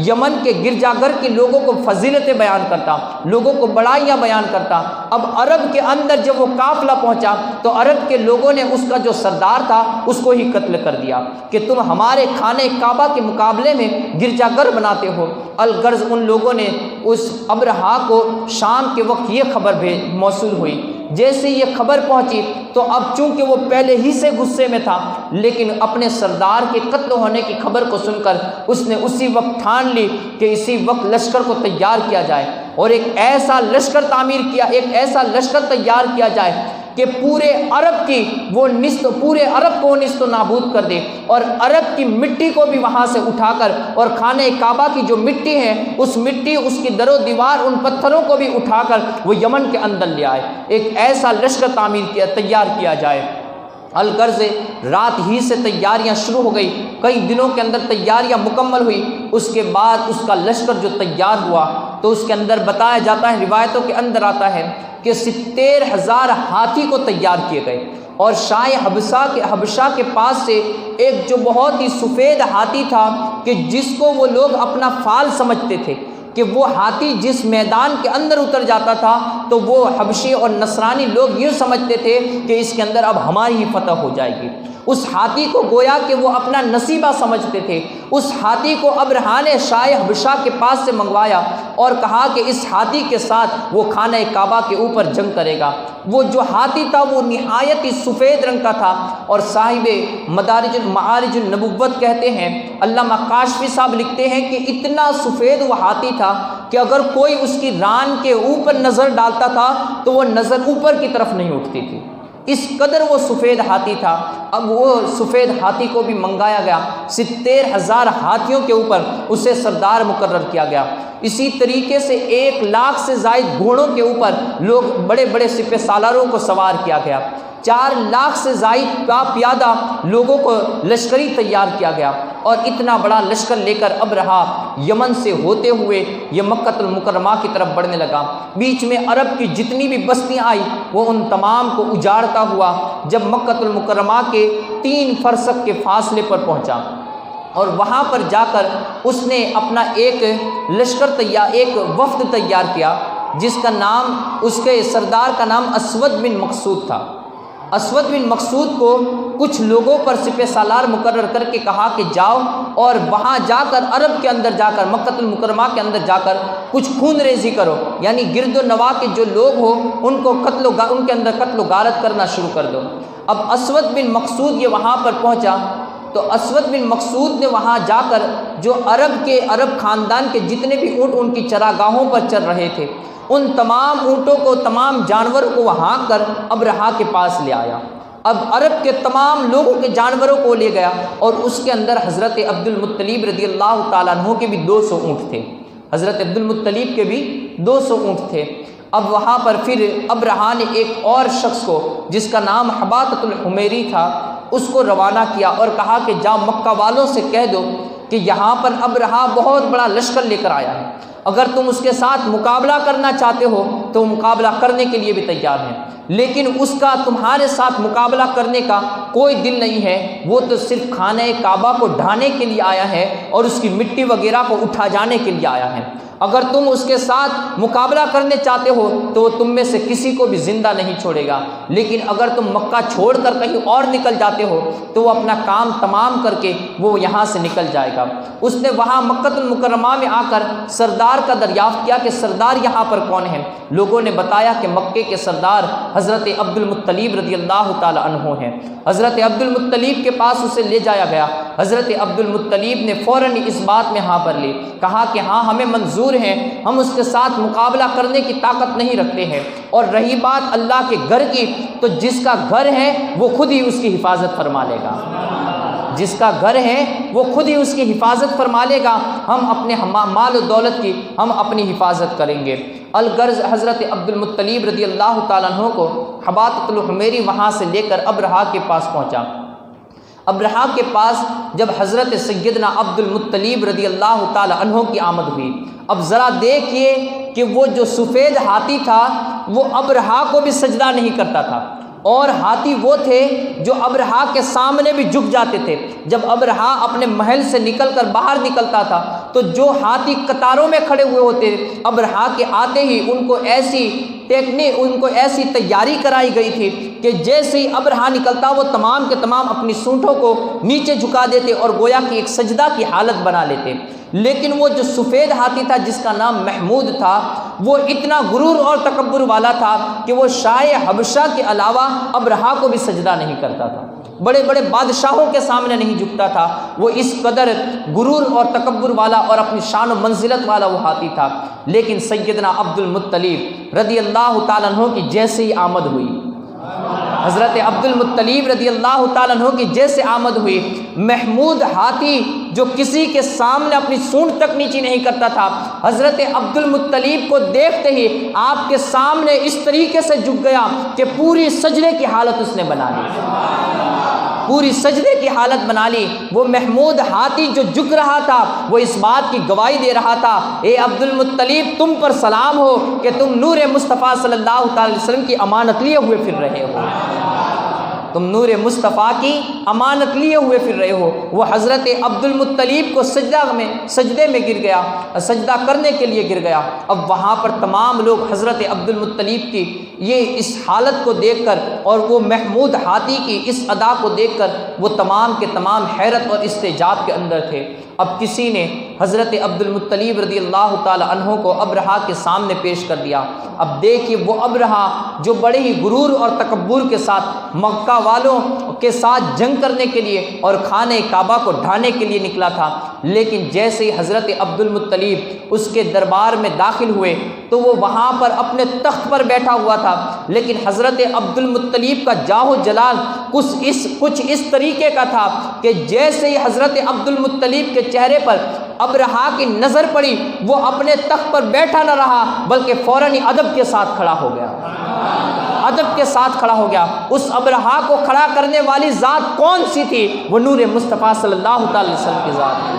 یمن کے گرجا گھر کے لوگوں کو فضیلتیں بیان کرتا، لوگوں کو بڑائیاں بیان کرتا۔ اب عرب کے اندر جب وہ قافلہ پہنچا تو عرب کے لوگوں نے اس کا جو سردار تھا اس کو ہی قتل کر دیا کہ تم ہمارے خانہ کعبہ کے مقابلے میں گرجا گھر بناتے ہو۔ الغرض ان لوگوں نے اس ابرہا کو شام کے وقت یہ خبر موصول ہوئی، جیسے یہ خبر پہنچی تو اب چونکہ وہ پہلے ہی سے غصے میں تھا، لیکن اپنے سردار کے قتل ہونے کی خبر کو سن کر اس نے اسی وقت ٹھان لی کہ اسی وقت لشکر کو تیار کیا جائے اور ایک ایسا لشکر تیار کیا جائے کہ پورے عرب کو نست و نابود کر دے، اور عرب کی مٹی کو بھی وہاں سے اٹھا کر اور خانہ کعبہ کی جو مٹی ہے اس کی در و دیوار ان پتھروں کو بھی اٹھا کر وہ یمن کے اندر لے آئے، ایک ایسا لشکر تیار کیا جائے۔ الغرض رات ہی سے تیاریاں شروع ہو گئی، کئی دنوں کے اندر تیاریاں مکمل ہوئی۔ اس کے بعد اس کا لشکر جو تیار ہوا تو اس کے اندر بتایا جاتا ہے، روایتوں کے اندر آتا ہے کہ 70,000 ہاتھی کو تیار کیے گئے، اور شاہ حبشہ کے پاس سے ایک جو بہت ہی سفید ہاتھی تھا کہ جس کو وہ لوگ اپنا فال سمجھتے تھے کہ وہ ہاتھی جس میدان کے اندر اتر جاتا تھا تو وہ حبشی اور نصرانی لوگ یوں سمجھتے تھے کہ اس کے اندر اب ہماری ہی فتح ہو جائے گی۔ اس ہاتھی کو گویا کہ وہ اپنا نصیبہ سمجھتے تھے۔ اس ہاتھی کو ابرہا نے شاہ حبشہ کے پاس سے منگوایا اور کہا کہ اس ہاتھی کے ساتھ وہ خانہ کعبہ کے اوپر جنگ کرے گا۔ وہ جو ہاتھی تھا وہ نہایت ہی سفید رنگ کا تھا، اور صاحب معارج النبوت کہتے ہیں، علامہ کاشفی صاحب لکھتے ہیں کہ اتنا سفید وہ ہاتھی تھا کہ اگر کوئی اس کی ران کے اوپر نظر ڈالتا تھا تو وہ نظر اوپر کی طرف نہیں اٹھتی تھی، اس قدر وہ سفید ہاتھی تھا۔ اب وہ سفید ہاتھی کو بھی منگایا گیا، 70,000 ہاتھیوں کے اوپر اسے سردار مقرر کیا گیا۔ اسی طریقے سے 1,00,000 سے زائد گھوڑوں کے اوپر لوگ بڑے بڑے سپہ سالاروں کو سوار کیا گیا، 4,00,000 سے زائد پیادہ لوگوں کو لشکری تیار کیا گیا، اور اتنا بڑا لشکر لے کر ابرہا یمن سے ہوتے ہوئے یہ مکہ المکرمہ کی طرف بڑھنے لگا۔ بیچ میں عرب کی جتنی بھی بستیاں آئی وہ ان تمام کو اجاڑتا ہوا جب مکہ المکرمہ کے 3 فرسخ کے فاصلے پر پہنچا، اور وہاں پر جا کر اس نے اپنا ایک وفد تیار کیا جس کا نام، اس کے سردار کا نام اسود بن مقصود تھا۔ اسود بن مقصود کو کچھ لوگوں پر سپہ سالار مقرر کر کے کہا کہ جاؤ اور وہاں جا کر عرب کے اندر جا کر مکہ المکرمہ کے اندر جا کر کچھ خون ریزی کرو، یعنی گرد و نواح کے جو لوگ ہو ان کو ان کے اندر قتل و غارت کرنا شروع کر دو۔ اب اسود بن مقصود یہ وہاں پر پہنچا تو اسود بن مقصود نے وہاں جا کر جو عرب خاندان کے جتنے بھی اونٹ ان کی چراگاہوں پر چل رہے تھے ان تمام اونٹوں کو، تمام جانوروں کو وہاں کر ابرہا کے پاس لے آیا۔ اب عرب کے تمام لوگوں کے جانوروں کو لے گیا، اور اس کے اندر حضرت عبد المطلب رضی اللہ تعالیٰ عنہ کے بھی 200 اونٹ تھے، حضرت عبد المطلب کے بھی 200 اونٹ تھے۔ اب وہاں پر پھر ابرہا نے ایک اور شخص کو جس کا نام حباطۃ الحمیری تھا اس کو روانہ کیا اور کہا کہ جا مکہ والوں سے کہہ دو کہ یہاں پر ابرہا بہت بڑا لشکر لے کر آیا ہے، اگر تم اس کے ساتھ مقابلہ کرنا چاہتے ہو تو مقابلہ کرنے کے لیے بھی تیار ہیں، لیکن اس کا تمہارے ساتھ مقابلہ کرنے کا کوئی دل نہیں ہے، وہ تو صرف خانہ کعبہ کو ڈھانے کے لیے آیا ہے اور اس کی مٹی وغیرہ کو اٹھا جانے کے لیے آیا ہے۔ اگر تم اس کے ساتھ مقابلہ کرنے چاہتے ہو تو وہ تم میں سے کسی کو بھی زندہ نہیں چھوڑے گا، لیکن اگر تم مکہ چھوڑ کر کہیں اور نکل جاتے ہو تو وہ اپنا کام تمام کر کے وہ یہاں سے نکل جائے گا۔ اس نے وہاں مکہ المکرمہ میں آ کر سردار کا دریافت کیا کہ سردار یہاں پر کون ہے؟ لوگوں نے بتایا کہ مکے کے سردار حضرت عبد المطلب رضی اللہ تعالی عنہ ہیں۔ حضرت عبد المطلب کے پاس اسے لے جایا گیا۔ حضرت عبد المطلب نے فوراً اس بات میں ہاں بھر لی، کہا کہ ہاں ہمیں منظور ہیں، ہم اس کے ساتھ مقابلہ کرنے کی طاقت نہیں رکھتے ہیں، اور رہی بات اللہ کے گھر کی تو جس کا گھر ہے وہ خود ہی اس کی حفاظت فرما لے گا، جس کا گھر ہے وہ خود ہی اس کی حفاظت فرما لے گا، ہم اپنے مال و دولت کی ہم اپنی حفاظت کریں گے۔ الغرض حضرت عبد المطلب رضی اللہ تعالیٰ عنہ کو حباطۃ الحمیری وہاں سے لے کر ابرہا کے پاس پہنچا۔ ابرہا کے پاس جب حضرت سیدنا عبد المطلب رضی اللہ تعالیٰ عنہ کی آمد ہوئی، اب ذرا دیکھیے کہ وہ جو سفید ہاتھی تھا وہ ابرہا کو بھی سجدہ نہیں کرتا تھا، اور ہاتھی وہ تھے جو ابرہا کے سامنے بھی جھک جاتے تھے۔ جب ابرہا اپنے محل سے نکل کر باہر نکلتا تھا تو جو ہاتھی قطاروں میں کھڑے ہوئے ہوتے، ابرہا کے آتے ہی ان کو ایسی تیاری کرائی گئی تھی کہ جیسے ہی ابرہا نکلتا وہ تمام کے تمام اپنی سونٹوں کو نیچے جھکا دیتے اور گویا کہ ایک سجدہ کی حالت بنا لیتے۔ لیکن وہ جو سفید ہاتھی تھا جس کا نام محمود تھا، وہ اتنا غرور اور تکبر والا تھا کہ وہ شاہ حبشہ کے علاوہ ابرہا کو بھی سجدہ نہیں کرتا تھا، بڑے بڑے بادشاہوں کے سامنے نہیں جھکتا تھا۔ وہ اس قدر غرور اور تکبر والا اور اپنی شان و منزلت والا وہ ہاتھی تھا۔ لیکن سیدنا عبد المطلب رضی اللہ تعالیٰ عنہ کی جیسے ہی آمد ہوئی، حضرت عبد المطلب رضی اللہ تعالیٰ عنہ کی جیسے آمد ہوئی، محمود ہاتھی جو کسی کے سامنے اپنی سونڈ تک نیچی نہیں کرتا تھا، حضرت عبد المطلب کو دیکھتے ہی آپ کے سامنے اس طریقے سے جھک گیا کہ پوری سجدے کی حالت اس نے بنا لی، پوری سجدے کی حالت بنا لی۔ وہ محمود ہاتھی جو جھک رہا تھا وہ اس بات کی گواہی دے رہا تھا، اے عبد المطلب تم پر سلام ہو کہ تم نور مصطفیٰ صلی اللہ تعالی وسلم کی امانت لیے ہوئے پھر رہے ہو، تم نور مصطفیٰ کی امانت لیے ہوئے پھر رہے ہو۔ وہ حضرت عبد المطلب کو سجدے میں گر گیا، سجدہ کرنے کے لیے گر گیا۔ اب وہاں پر تمام لوگ حضرت عبد المطلب کی یہ اس حالت کو دیکھ کر اور وہ محمود ہاتھی کی اس ادا کو دیکھ کر وہ تمام کے تمام حیرت اور استعجاب کے اندر تھے۔ اب کسی نے حضرت عبد المطلب رضی اللہ تعالی عنہ کو ابرہا کے سامنے پیش کر دیا۔ اب دیکھیے وہ ابرہا جو بڑے ہی غرور اور تکبر کے ساتھ مکہ والوں کے ساتھ جنگ کرنے کے لیے اور خانہ کعبہ کو ڈھانے کے لیے نکلا تھا، لیکن جیسے ہی حضرت عبد المطلب اس کے دربار میں داخل ہوئے تو وہ وہاں پر اپنے تخت پر بیٹھا ہوا تھا، لیکن حضرت عبد المطلب کا جاہ و جلال کچھ اس طریقے کا تھا کہ جیسے ہی حضرت عبد المطلب کے چہرے پر ابرہا کی نظر پڑی وہ اپنے تخت پر بیٹھا نہ رہا بلکہ فوراً ہی ادب کے ساتھ کھڑا ہو گیا، ادب کے ساتھ کھڑا ہو گیا۔ اس ابرہا کو کھڑا کرنے والی ذات کون سی تھی؟ وہ نور مصطفیٰ صلی اللہ تعالی وسلم کی ذات تھی۔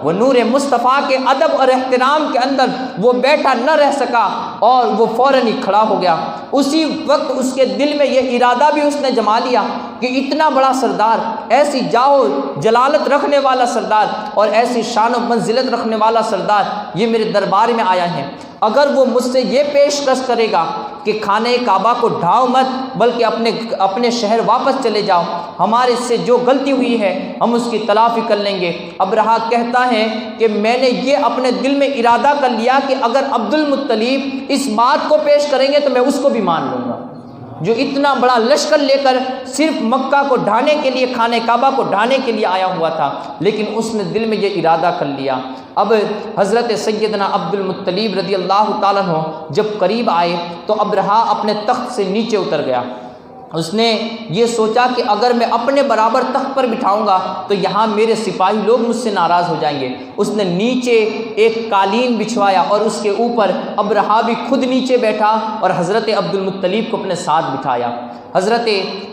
وہ نور مصطفیٰ کے ادب اور احترام کے اندر وہ بیٹھا نہ رہ سکا اور وہ فوراً ہی کھڑا ہو گیا۔ اسی وقت اس کے دل میں یہ ارادہ بھی اس نے جما لیا کہ اتنا بڑا سردار، ایسی جاہ و جلالت رکھنے والا سردار اور ایسی شان و منزلت رکھنے والا سردار یہ میرے دربار میں آیا ہے، اگر وہ مجھ سے یہ پیشکش کرے گا کہ خانہ کعبہ کو ڈھاؤ مت بلکہ اپنے شہر واپس چلے جاؤ، ہمارے سے جو غلطی ہوئی ہے ہم اس کی تلافی کر لیں گے۔ ابرہا کہتا ہے کہ میں نے یہ اپنے دل میں ارادہ کر لیا کہ اگر عبد المطلب اس بات کو پیش کریں گے تو میں اس کو بھی مان لوں گا، جو اتنا بڑا لشکر لے کر صرف مکہ کو ڈھانے کے لیے، خانہ کعبہ کو ڈھانے کے لیے آیا ہوا تھا، لیکن اس نے دل میں یہ ارادہ کر لیا۔ اب حضرت سیدنا عبد المطلب رضی اللہ تعالیٰ عنہ جب قریب آئے تو ابرہا اپنے تخت سے نیچے اتر گیا۔ اس نے یہ سوچا کہ اگر میں اپنے برابر تخت پر بٹھاؤں گا تو یہاں میرے سپاہی لوگ مجھ سے ناراض ہو جائیں گے۔ اس نے نیچے ایک قالین بچھوایا اور اس کے اوپر ابرہا بھی خود نیچے بیٹھا اور حضرت عبد المطلب کو اپنے ساتھ بٹھایا۔ حضرت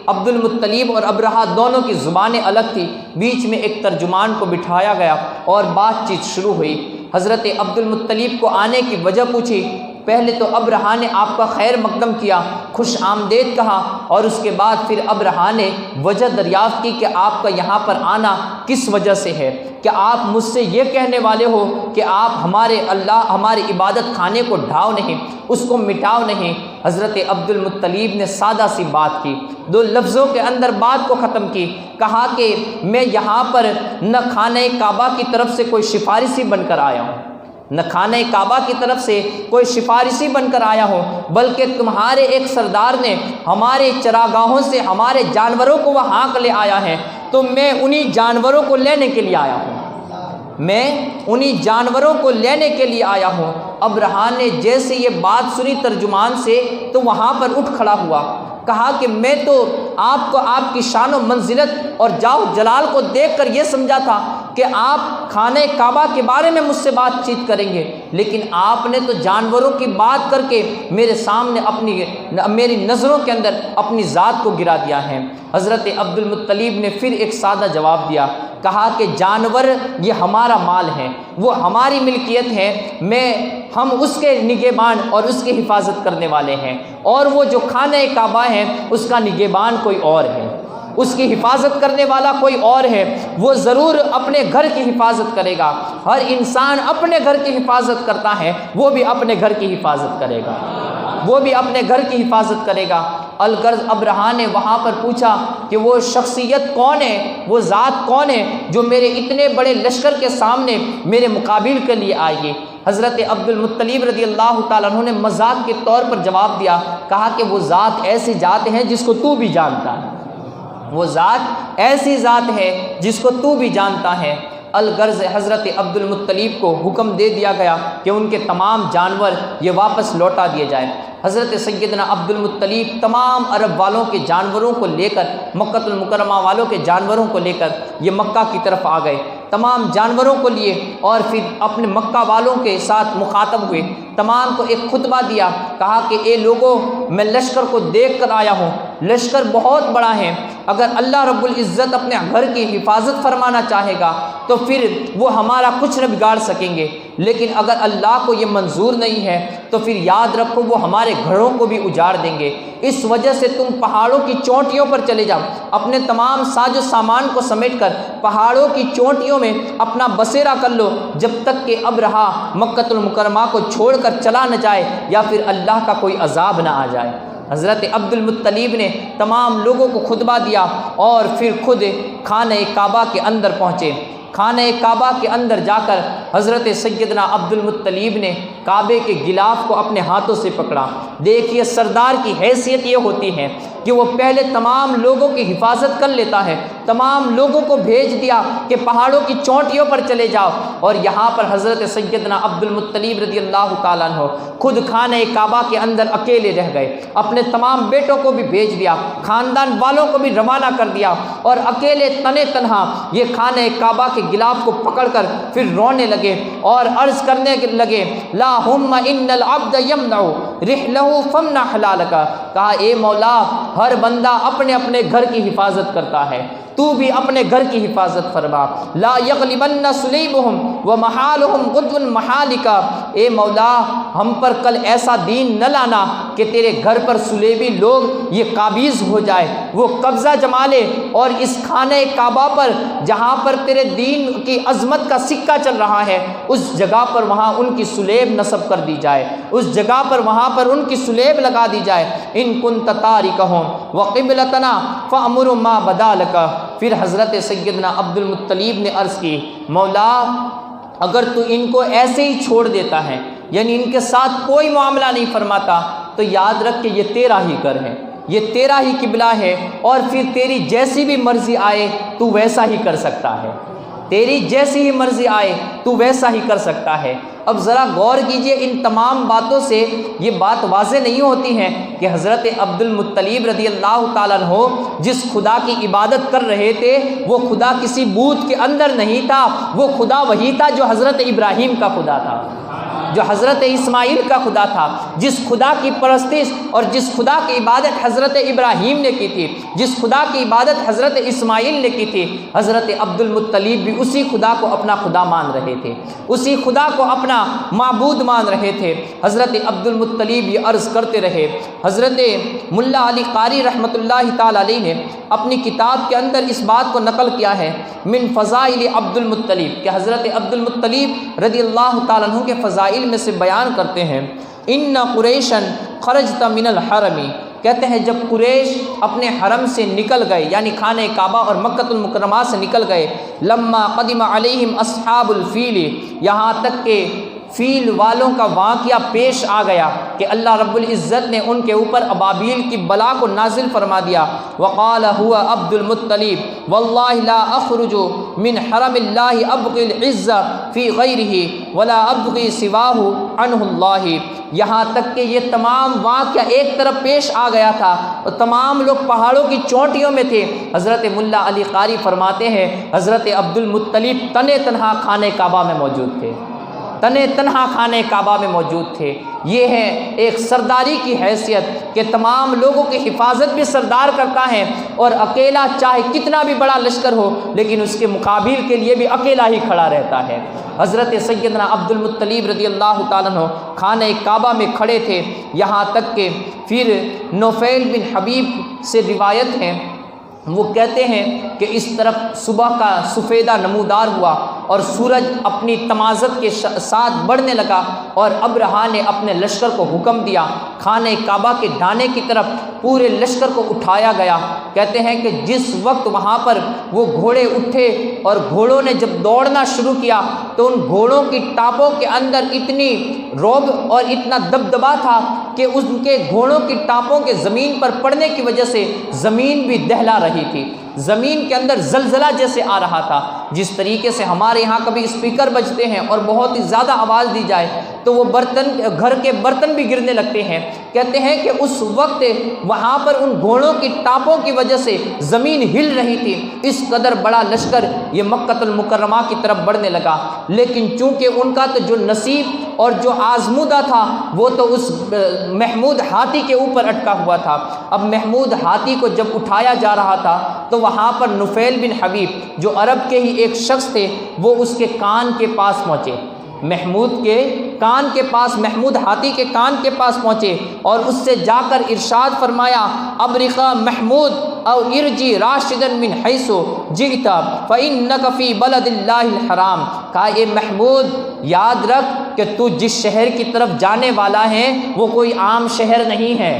عبد المطلب اور ابرہا دونوں کی زبانیں الگ تھی، بیچ میں ایک ترجمان کو بٹھایا گیا اور بات چیت شروع ہوئی۔ حضرت عبد المطلب کو آنے کی وجہ پوچھی۔ پہلے تو ابرہا نے آپ کا خیر مقدم کیا، خوش آمدید کہا، اور اس کے بعد پھر ابرہا نے وجہ دریافت کی کہ آپ کا یہاں پر آنا کس وجہ سے ہے، کہ آپ مجھ سے یہ کہنے والے ہو کہ آپ ہمارے عبادت خانے کو ڈھاؤ نہیں، اس کو مٹاؤ نہیں۔ حضرت عبد المطلب نے سادہ سی بات کی، دو لفظوں کے اندر بات کو ختم کی، کہا کہ میں یہاں پر نہ خانہ کعبہ کی طرف سے کوئی سفارشی بن کر آیا ہوں، نہ خانہ کعبہ کی طرف سے کوئی سفارشی بن کر آیا ہوں، بلکہ تمہارے ایک سردار نے ہمارے چراگاہوں سے ہمارے جانوروں کو وہاں لے آیا ہے، تو میں انہی جانوروں کو لینے کے لیے آیا ہوں، میں انہی جانوروں کو لینے کے لیے آیا ہوں۔ ابرہا نے جیسے یہ بات سنی ترجمان سے تو وہاں پر اٹھ کھڑا ہوا، کہا کہ میں تو آپ کو آپ کی شان و منزلت اور جاہ و جلال کو دیکھ کر یہ سمجھا تھا کہ آپ خانہ کعبہ کے بارے میں مجھ سے بات چیت کریں گے، لیکن آپ نے تو جانوروں کی بات کر کے میرے سامنے میری نظروں کے اندر اپنی ذات کو گرا دیا ہے۔ حضرت عبد المطلب نے پھر ایک سادہ جواب دیا، کہا کہ جانور یہ ہمارا مال ہے، وہ ہماری ملکیت ہے، ہم اس کے نگہبان اور اس کی حفاظت کرنے والے ہیں، اور وہ جو خانہ کعبہ ہے اس کا نگہبان کوئی اور ہے، اس کی حفاظت کرنے والا کوئی اور ہے، وہ ضرور اپنے گھر کی حفاظت کرے گا۔ ہر انسان اپنے گھر کی حفاظت کرتا ہے، وہ بھی اپنے گھر کی حفاظت کرے گا، وہ بھی اپنے گھر کی حفاظت کرے گا۔ الغرض ابرہہ نے وہاں پر پوچھا کہ وہ شخصیت کون ہے، وہ ذات کون ہے جو میرے اتنے بڑے لشکر کے سامنے میرے مقابل کے لیے آئے گی؟ حضرت عبد المطلب رضی اللہ تعالیٰ عنہ نے مذاق کے طور پر جواب دیا، کہا کہ وہ ذات ایسی ذات ہے جس کو تو بھی جانتا ہے، وہ ذات ایسی ذات ہے جس کو تو بھی جانتا ہے۔ الغرض حضرت عبد المطلب کو حکم دے دیا گیا کہ ان کے تمام جانور یہ واپس لوٹا دیے جائیں۔ حضرت سیدنا عبد المطلب تمام عرب والوں کے جانوروں کو لے کر، مکہ المکرمہ والوں کے جانوروں کو لے کر یہ مکہ کی طرف آ گئے، تمام جانوروں کو لیے، اور پھر اپنے مکہ والوں کے ساتھ مخاطب ہوئے، تمام کو ایک خطبہ دیا، کہا کہ اے لوگوں، میں لشکر کو دیکھ کر آیا ہوں، لشکر بہت بڑا ہے، اگر اللہ رب العزت اپنے گھر کی حفاظت فرمانا چاہے گا تو پھر وہ ہمارا کچھ نہ بگاڑ سکیں گے، لیکن اگر اللہ کو یہ منظور نہیں ہے تو پھر یاد رکھو وہ ہمارے گھروں کو بھی اجاڑ دیں گے۔ اس وجہ سے تم پہاڑوں کی چوٹیوں پر چلے جاؤ، اپنے تمام ساز و سامان کو سمیٹ کر پہاڑوں کی چوٹیوں میں اپنا بسیرا کر لو، جب تک کہ ابرہہ مکہ المکرمہ کو چھوڑ کر چلا نہ جائے یا پھر اللہ کا کوئی عذاب نہ آ جائے۔ حضرت عبد المطلب نے تمام لوگوں کو خطبہ دیا اور پھر خود خانہ کعبہ کے اندر پہنچے۔ خانہ کعبہ کے اندر جا کر حضرت سیدنا عبد المطلب نے کعبے کے غلاف کو اپنے ہاتھوں سے پکڑا۔ دیکھیے سردار کی حیثیت یہ ہوتی ہے کہ وہ پہلے تمام لوگوں کی حفاظت کر لیتا ہے، تمام لوگوں کو بھیج دیا کہ پہاڑوں کی چوٹیوں پر چلے جاؤ، اور یہاں پر حضرت سیدنا عبد المطلب رضی اللہ تعالیٰ عنہ خود خانہ کعبہ کے اندر اکیلے رہ گئے، اپنے تمام بیٹوں کو بھی بھیج دیا، خاندان والوں کو بھی روانہ کر دیا، اور اکیلے تنے تنہا یہ خانہ کعبہ کے غلاف کو پکڑ کر پھر رونے لگے اور عرض کرنے لگے، لاہم ان العبد یمنع رحلہ فمنع حلالک، کہا اے مولا، ہر بندہ اپنے اپنے گھر کی حفاظت کرتا ہے، تو بھی اپنے گھر کی حفاظت فرما۔ لا یغلبن سلیبہم ومحالہم غدو محالک، اے مولا ہم پر کل ایسا دین نہ لانا کہ تیرے گھر پر سلیبی لوگ یہ قابض ہو جائے، وہ قبضہ جما لے، اور اس خانہ کعبہ پر جہاں پر تیرے دین کی عظمت کا سکہ چل رہا ہے اس جگہ پر وہاں ان کی سلیب نصب کر دی جائے، اس جگہ پر وہاں پر ان کی سلیب لگا دی جائے۔ ان کنت تارکہم وقبلتنا فامر ما بدا لک، پھر حضرت سیدنا عبد المطلب نے عرض کی، مولا اگر تو ان کو ایسے ہی چھوڑ دیتا ہے، یعنی ان کے ساتھ کوئی معاملہ نہیں فرماتا، تو یاد رکھ کہ یہ تیرا ہی گھر ہے، یہ تیرا ہی قبلہ ہے، اور پھر تیری جیسی بھی مرضی آئے تو ویسا ہی کر سکتا ہے، تیری جیسی ہی مرضی آئے تو ویسا ہی کر سکتا ہے۔ اب ذرا غور کیجئے، ان تمام باتوں سے یہ بات واضح نہیں ہوتی ہے کہ حضرت عبد المطلب رضی اللہ تعالیٰ عنہ جس خدا کی عبادت کر رہے تھے وہ خدا کسی بت کے اندر نہیں تھا، وہ خدا وہی تھا جو حضرت ابراہیم کا خدا تھا، جو حضرت اسماعیل کا خدا تھا، جس خدا کی پرستش اور جس خدا کی عبادت حضرت ابراہیم نے کی تھی، جس خدا کی عبادت حضرت اسماعیل نے کی تھی، حضرت عبد المطلب بھی اسی خدا کو اپنا خدا مان رہے تھے، اسی خدا کو اپنا معبود مان رہے تھے۔ حضرت عبد المطلب یہ عرض کرتے رہے۔ حضرت ملا علی قاری رحمۃ اللہ تعالی علیہ نے اپنی کتاب کے اندر اس بات کو نقل کیا ہے من فضائل عبد المطلب، کہ حضرت عبد المطلب رضی اللہ تعالیٰ عنہ کے فضائل میں سے بیان کرتے ہیں، ان قریشا خرجت من الحرم، کہتے ہیں جب قریش اپنے حرم سے نکل گئے، یعنی خانہ کعبہ اور مکہ المکرمہ سے نکل گئے، لما قدم علیہم اصحاب الفیل، یہاں تک کہ فیل والوں کا واقعہ پیش آ گیا کہ اللہ رب العزت نے ان کے اوپر ابابیل کی بلا کو نازل فرما دیا۔ وقال هو عبد المطلب واللہ لا اخرج من حرم اللہ ابغی العزہ فی غیرہ ولا ابغی سواہ عنہ اللہ، یہاں تک کہ یہ تمام واقعہ ایک طرف پیش آ گیا تھا اور تمام لوگ پہاڑوں کی چوٹیوں میں تھے۔ حضرت ملا علی قاری فرماتے ہیں حضرت عبد المطلب تنے تنہا خانہ کعبہ میں موجود تھے، تنے تنہا خانہ کعبہ میں موجود تھے۔ یہ ہے ایک سرداری کی حیثیت کہ تمام لوگوں کی حفاظت بھی سردار کرتا ہے، اور اکیلا چاہے کتنا بھی بڑا لشکر ہو لیکن اس کے مقابل کے لیے بھی اکیلا ہی کھڑا رہتا ہے۔ حضرت سیدنا عبد المطلب رضی اللہ تعالیٰ عنہ خانہ کعبہ میں کھڑے تھے، یہاں تک کہ پھر نوفیل بن حبیب سے روایت ہے، وہ کہتے ہیں کہ اس طرف صبح کا سفیدہ نمودار ہوا اور سورج اپنی تمازت کے ساتھ بڑھنے لگا، اور ابرہا نے اپنے لشکر کو حکم دیا خانہ کعبہ کے ڈھانے کی طرف پورے لشکر کو اٹھایا گیا۔ کہتے ہیں کہ جس وقت وہاں پر وہ گھوڑے اٹھے اور گھوڑوں نے جب دوڑنا شروع کیا تو ان گھوڑوں کی ٹاپوں کے اندر اتنی رعب اور اتنا دبدبا تھا کہ ان کے گھوڑوں کی ٹاپوں کے زمین پر پڑنے کی وجہ سے زمین بھی دہلا رہی تھی، زمین کے اندر زلزلہ جیسے آ رہا تھا۔ جس طریقے سے ہمارے یہاں کبھی اسپیکر بجتے ہیں اور بہت ہی زیادہ آواز دی جائے تو وہ گھر کے برتن بھی گرنے لگتے ہیں، کہتے ہیں کہ اس وقت وہاں پر ان گھوڑوں کی ٹاپوں کی وجہ سے زمین ہل رہی تھی۔ اس قدر بڑا لشکر یہ مکہ المکرمہ کی طرف بڑھنے لگا، لیکن چونکہ ان کا تو جو نصیب اور جو آزمودہ تھا وہ تو اس محمود ہاتھی کے اوپر اٹکا ہوا تھا۔ اب محمود ہاتھی کو جب اٹھایا جا رہا تھا تو وہاں پر نفیل بن حبیب جو عرب کے ہی ایک شخص تھے، وہ اس کے کان کے پاس پہنچے، محمود کے کان کے پاس، محمود ہاتھی کے کان کے پاس پہنچے اور اس سے جا کر ارشاد فرمایا، ابرقا محمود او ارجی راشدا من حیث جئت فانک فی بلد اللہ الحرام۔ کہا اے محمود یاد رکھ کہ تو جس شہر کی طرف جانے والا ہے وہ کوئی عام شہر نہیں ہے،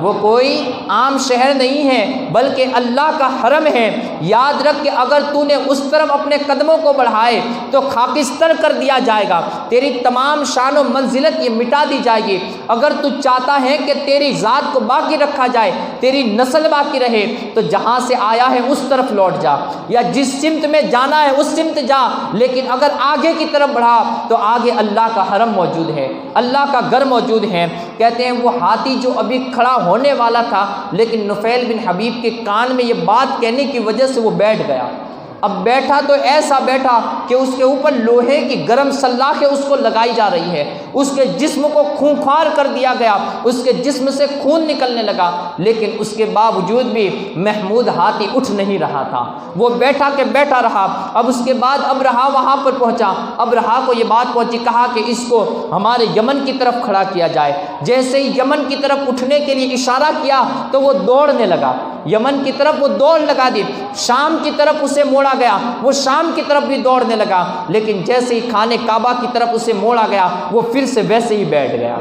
وہ کوئی عام شہر نہیں ہے بلکہ اللہ کا حرم ہے۔ یاد رکھ کہ اگر تو نے اس طرف اپنے قدموں کو بڑھائے تو خاکستر کر دیا جائے گا، تیری تمام شان و منزلت یہ مٹا دی جائے گی۔ اگر تو چاہتا ہے کہ تیری ذات کو باقی رکھا جائے، تیری نسل باقی رہے، تو جہاں سے آیا ہے اس طرف لوٹ جا، یا جس سمت میں جانا ہے اس سمت جا، لیکن اگر آگے کی طرف بڑھا تو آگے اللہ کا حرم موجود ہے، اللہ کا گھر موجود ہے۔ کہتے ہیں وہ ہاتھی جو ابھی کھڑا ہونے والا تھا، لیکن نفیل بن حبیب کے کان میں یہ بات کہنے کی وجہ سے وہ بیٹھ گیا۔ اب بیٹھا تو ایسا بیٹھا کہ اس کے اوپر لوہے کی گرم سلاخیں اس کو لگائی جا رہی ہے، اس کے جسم کو خونخوار کر دیا گیا، اس کے جسم سے خون نکلنے لگا، لیکن اس کے باوجود بھی محمود ہاتھی اٹھ نہیں رہا تھا، وہ بیٹھا کے بیٹھا رہا۔ اب اس کے بعد ابرہا وہاں پر پہنچا، ابرہا کو یہ بات پہنچی، کہا کہ اس کو ہمارے یمن کی طرف کھڑا کیا جائے۔ جیسے ہی یمن کی طرف اٹھنے کے لیے اشارہ کیا تو وہ دوڑنے لگا، یمن کی طرف وہ دوڑ لگا دی، شام کی طرف اسے موڑا گیا، وہ شام کی طرف بھی دوڑنے لگا، لیکن جیسے ہی خانہ کعبہ کی طرف اسے موڑا گیا وہ پھر سے ویسے ہی بیٹھ گیا،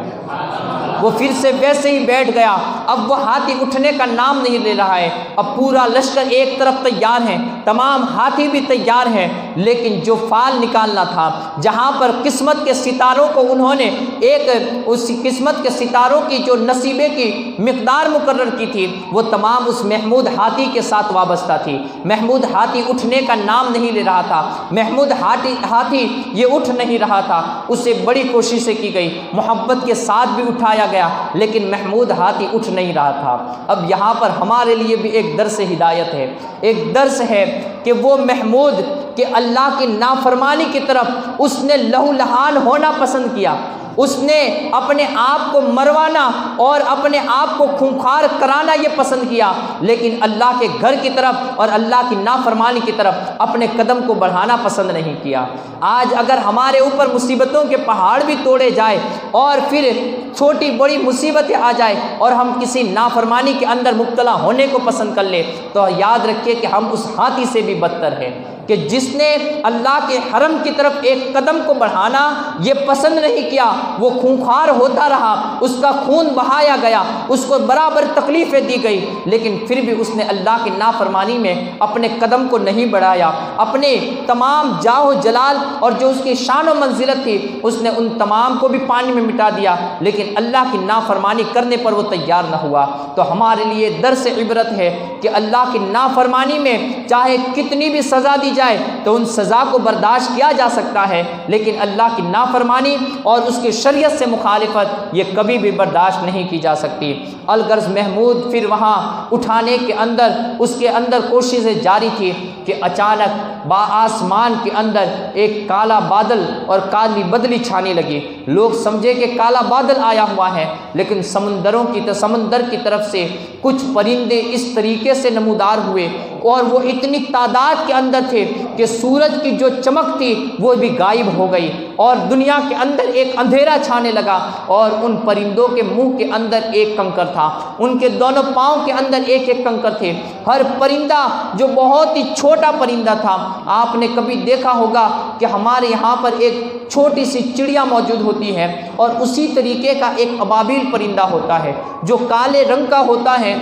وہ پھر سے ویسے ہی بیٹھ گیا۔ اب وہ ہاتھی اٹھنے کا نام نہیں لے رہا ہے۔ اب پورا لشکر ایک طرف تیار ہے، تمام ہاتھی بھی تیار ہیں، لیکن جو فال نکالنا تھا، جہاں پر قسمت کے ستاروں کو انہوں نے ایک اس قسمت کے ستاروں کی جو نصیبے کی مقدار مقرر کی تھی، وہ تمام اس محمود ہاتھی کے ساتھ وابستہ تھی۔ محمود ہاتھی اٹھنے کا نام نہیں لے رہا تھا، محمود ہاتھی یہ اٹھ نہیں رہا تھا۔ اسے بڑی کوششیں کی گئی، محبت کے ساتھ بھی اٹھایا گیا، لیکن محمود ہاتھی اٹھ نہیں رہا تھا۔ اب یہاں پر ہمارے لیے بھی ایک درس ہدایت ہے، ایک درس ہے کہ وہ محمود کہ اللہ کی نافرمانی کی طرف اس نے لہو لہان ہونا پسند کیا، اس نے اپنے آپ کو مروانا اور اپنے آپ کو خونخوار کرانا یہ پسند کیا، لیکن اللہ کے گھر کی طرف اور اللہ کی نافرمانی کی طرف اپنے قدم کو بڑھانا پسند نہیں کیا۔ آج اگر ہمارے اوپر مصیبتوں کے پہاڑ بھی توڑے جائے اور پھر چھوٹی بڑی مصیبتیں آ جائے اور ہم کسی نافرمانی کے اندر مبتلا ہونے کو پسند کر لیں، تو یاد رکھیے کہ ہم اس ہاتھی سے بھی بدتر ہیں کہ جس نے اللہ کے حرم کی طرف ایک قدم کو بڑھانا یہ پسند نہیں کیا، وہ خونخوار ہوتا رہا، اس کا خون بہایا گیا، اس کو برابر تکلیفیں دی گئی، لیکن پھر بھی اس نے اللہ کی نافرمانی میں اپنے قدم کو نہیں بڑھایا، اپنے تمام جاہ و جلال اور جو اس کی شان و منزلت تھی اس نے ان تمام کو بھی پانی میں مٹا دیا، لیکن اللہ کی نافرمانی کرنے پر وہ تیار نہ ہوا۔ تو ہمارے لیے درس عبرت ہے کہ اللہ کی نافرمانی میں چاہے کتنی بھی سزا دی جائے تو ان سزا کو برداشت کیا جا سکتا ہے، لیکن اللہ کی نافرمانی اور اس کی شریعت سے مخالفت یہ کبھی بھی برداشت نہیں کی جا سکتی۔ الغرض محمود پھر وہاں اٹھانے کے اندر اس کے اندر کوششیں جاری تھی کہ اچانک آسمان کے اندر ایک کالا بادل اور کالی بدلی چھانے لگی۔ لوگ سمجھے کہ کالا بادل آیا ہوا ہے، لیکن سمندر کی طرف سے کچھ پرندے اس طریقے سے نمودار ہوئے اور وہ اتنی تعداد کے اندر تھے کہ سورج کی جو چمک تھی وہ بھی غائب ہو گئی اور دنیا کے اندر ایک اندھیرا چھانے لگا، اور ان پرندوں کے منہ کے اندر ایک کنکر تھا، ان کے دونوں پاؤں کے اندر ایک ایک کنکر تھے۔ ہر پرندہ جو بہت ہی چھوٹا پرندہ تھا، آپ نے کبھی دیکھا ہوگا کہ ہمارے یہاں پر ایک چھوٹی سی چڑیا موجود ہوتی ہے اور اسی طریقے کا ایک ابابیل پرندہ ہوتا ہے جو کالے رنگ کا ہوتا ہے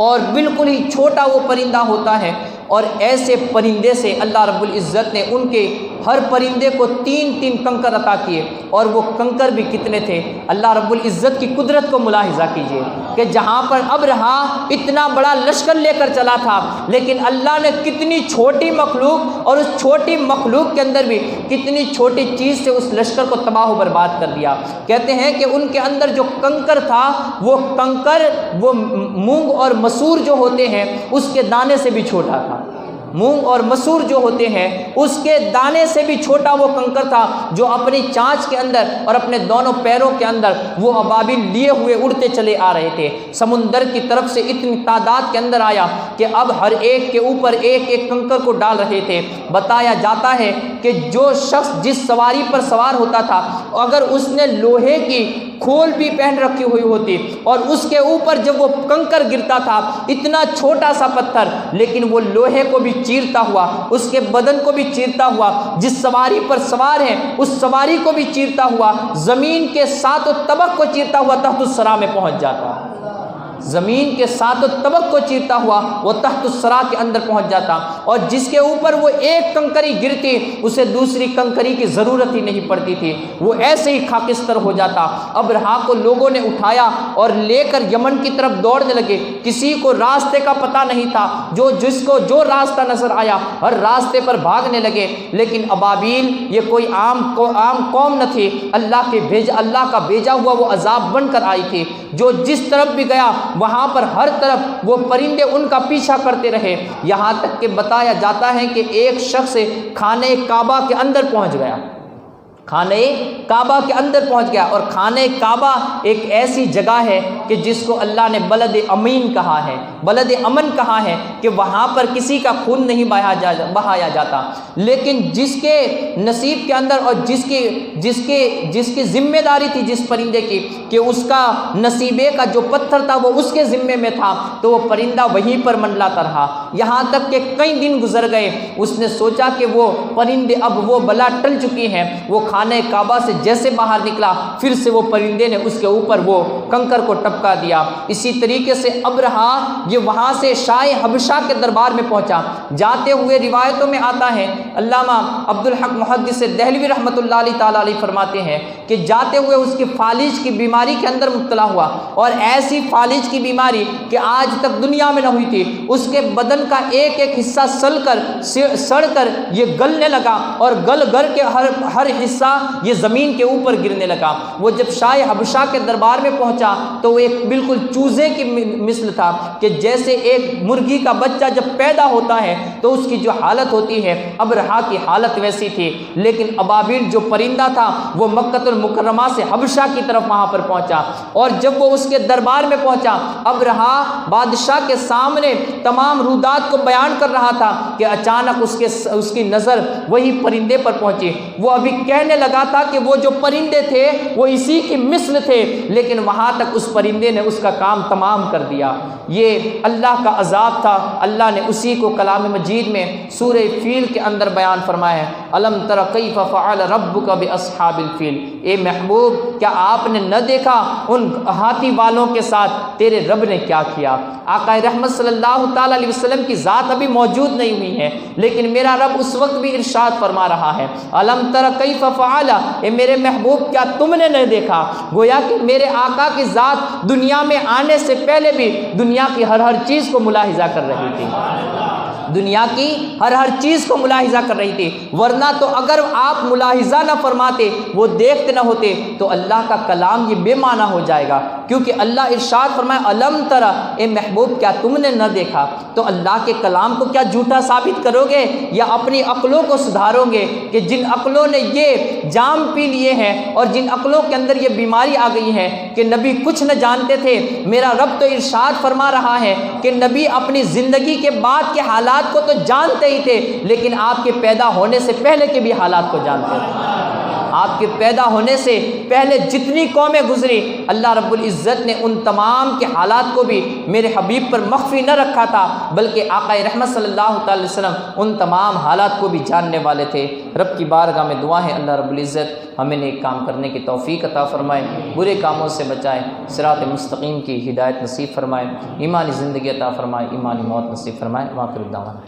اور بالکل ہی چھوٹا وہ پرندہ ہوتا ہے، اور ایسے پرندے سے اللہ رب العزت نے ان کے ہر پرندے کو 3 کنکر عطا کیے، اور وہ کنکر بھی کتنے تھے، اللہ رب العزت کی قدرت کو ملاحظہ کیجئے کہ جہاں پر ابرہا اتنا بڑا لشکر لے کر چلا تھا، لیکن اللہ نے کتنی چھوٹی مخلوق اور اس چھوٹی مخلوق کے اندر بھی کتنی چھوٹی چیز سے اس لشکر کو تباہ و برباد کر دیا۔ کہتے ہیں کہ ان کے اندر جو کنکر تھا وہ کنکر وہ مونگ اور مسور جو ہوتے ہیں اس کے دانے سے بھی چھوٹا تھا، مونگ اور مسور جو ہوتے ہیں اس کے دانے سے بھی چھوٹا وہ کنکر تھا، جو اپنی چانچ کے اندر اور اپنے دونوں پیروں کے اندر وہ ابابیل لیے ہوئے اڑتے چلے آ رہے تھے۔ سمندر کی طرف سے اتنی تعداد کے اندر آیا کہ اب ہر ایک کے اوپر ایک ایک کنکر کو ڈال رہے تھے۔ بتایا جاتا ہے کہ جو شخص جس سواری پر سوار ہوتا تھا اگر اس نے لوہے کی کھول بھی پہن رکھی ہوئی ہوتی اور اس کے اوپر جب وہ کنکر گرتا تھا، اتنا چھوٹا سا پتھر لیکن وہ لوہے کو بھی چیرتا ہوا، اس کے بدن کو بھی چیرتا ہوا، جس سواری پر سوار ہے اس سواری کو بھی چیرتا ہوا، زمین کے 7 طبق کو چیرتا ہوا تحت الثری میں پہنچ جاتا، زمین کے 7 طبق کو چیرتا ہوا وہ تحت الثری کے اندر پہنچ جاتا، اور جس کے اوپر وہ ایک کنکری گرتی اسے دوسری کنکری کی ضرورت ہی نہیں پڑتی تھی، وہ ایسے ہی خاکستر ہو جاتا۔ ابرہا کو لوگوں نے اٹھایا اور لے کر یمن کی طرف دوڑنے لگے، کسی کو راستے کا پتہ نہیں تھا، جس کو جو راستہ نظر آیا ہر راستے پر بھاگنے لگے، لیکن ابابیل یہ کوئی عام قوم نہ تھی، اللہ کا بھیجا ہوا وہ عذاب بن کر آئی تھی، جو جس طرف بھی گیا وہاں پر ہر طرف وہ پرندے ان کا پیچھا کرتے رہے، یہاں تک کہ بتایا جاتا ہے کہ ایک شخص خانہ کعبہ کے اندر پہنچ گیا، خانہ کعبہ کے اندر پہنچ گیا، اور خانہ کعبہ ایک ایسی جگہ ہے کہ جس کو اللہ نے بلد امین کہا ہے، بلد امن کہا ہے، کہ وہاں پر کسی کا خون نہیں بہایا جاتا، لیکن جس کے نصیب کے اندر اور جس کی ذمہ داری تھی جس پرندے کی کہ اس کا نصیبے کا جو پتھر تھا وہ اس کے ذمے میں تھا، تو وہ پرندہ وہیں پر منڈلاتا رہا، یہاں تک کہ کئی دن گزر گئے۔ اس نے سوچا کہ وہ پرندے اب وہ بلا ٹل چکی ہیں، وہ خانہ کعبہ سے جیسے باہر نکلا پھر سے وہ پرندے نے اس کے اوپر وہ کنکر کو ٹپکا دیا۔ اسی طریقے سے ابرہا یہ وہاں سے شاہ حبشہ کے دربار میں پہنچا، جاتے ہوئے روایتوں میں آتا ہے، علامہ عبدالحق محدث دہلوی رحمۃ اللہ تعالی علیہ فرماتے ہیں کہ جاتے ہوئے اس کی فالج کی بیماری کے اندر مبتلا ہوا، اور ایسی فالج کی بیماری کہ آج تک دنیا میں نہ ہوئی تھی، اس کے بدن کا ایک ایک حصہ سڑ کر یہ گلنے لگا، اور گل کے ہر حصہ یہ زمین کے اوپر گرنے لگا۔ وہ جب شاہ حبشہ کے دربار میں پہنچا تو وہ ایک بالکل چوزے کی مثل تھا، کہ جیسے ایک مرغی کا بچہ جب پیدا ہوتا ہے تو اس کی جو حالت ہوتی ہے ابرہا کی حالت ویسی تھی، لیکن ابابیل جو پرندہ تھا وہ مکہ المکرمہ سے حبشہ کی طرف وہاں پر پہنچا، اور جب وہ اس کے دربار میں پہنچا ابرہا بادشاہ کے سامنے تمام رودات کو بیان کر رہا تھا کہ اچانک اس کی نظر وہی پرندے پر پہنچی۔ وہ ابھی کہنے لگا تھا کہ وہ جو پرندے تھے وہ اسی کی مثل تھے، لیکن وہاں تک اس پرندے نے اس کا کام تمام کر دیا۔ یہ اللہ کا عذاب تھا، اللہ نے اسی کو کلام مجید میں سورہ فیل کے اندر بیان فرمایا ہے۔ الم تر کیف فعل ربک باصحاب الفیل، اے محبوب کیا آپ نے نہ دیکھا ان ہاتھی والوں کے ساتھ تیرے رب نے کیا کیا؟ آقا رحمت صلی اللہ تعالیٰ علیہ وسلم کی ذات ابھی موجود نہیں ہوئی ہے، لیکن میرا رب اس وقت بھی ارشاد فرما رہا ہے الم تر کیف فعل، اے میرے محبوب کیا تم نے نہیں دیکھا؟ گویا کہ میرے آقا کی ذات دنیا میں آنے سے پہلے بھی دنیا کی ہر چیز کو ملاحظہ کر رہی تھی، دنیا کی ہر چیز کو ملاحظہ کر رہی تھی، ورنہ تو اگر آپ ملاحظہ نہ فرماتے، وہ دیکھتے نہ ہوتے تو اللہ کا کلام یہ بے معنی ہو جائے گا، کیونکہ اللہ ارشاد فرمائے الم ترى، اے محبوب کیا تم نے نہ دیکھا؟ تو اللہ کے کلام کو کیا جھوٹا ثابت کرو گے یا اپنی عقلوں کو سدھارو گے کہ جن عقلوں نے یہ جام پی لیے ہیں اور جن عقلوں کے اندر یہ بیماری آ گئی ہے کہ نبی کچھ نہ جانتے تھے، میرا رب تو ارشاد فرما رہا ہے کہ نبی اپنی زندگی کے بعد کے حالات کو تو جانتے ہی تھے، لیکن آپ کے پیدا ہونے سے پہلے کے بھی حالات کو جانتے تھے۔ آپ کے پیدا ہونے سے پہلے جتنی قومیں گزری، اللہ رب العزت نے ان تمام کے حالات کو بھی میرے حبیب پر مخفی نہ رکھا تھا، بلکہ آقا رحمت صلی اللہ تعالی وسلم ان تمام حالات کو بھی جاننے والے تھے۔ رب کی بارگاہ میں دعا ہے اللہ رب العزت ہمیں نیک کام کرنے کی توفیق عطا فرمائے، برے کاموں سے بچائے، صراط مستقیم کی ہدایت نصیب فرمائے، ایمانی زندگی عطا فرمائے، ایمانی موت نصیب فرمائے۔ وآخر دعوانا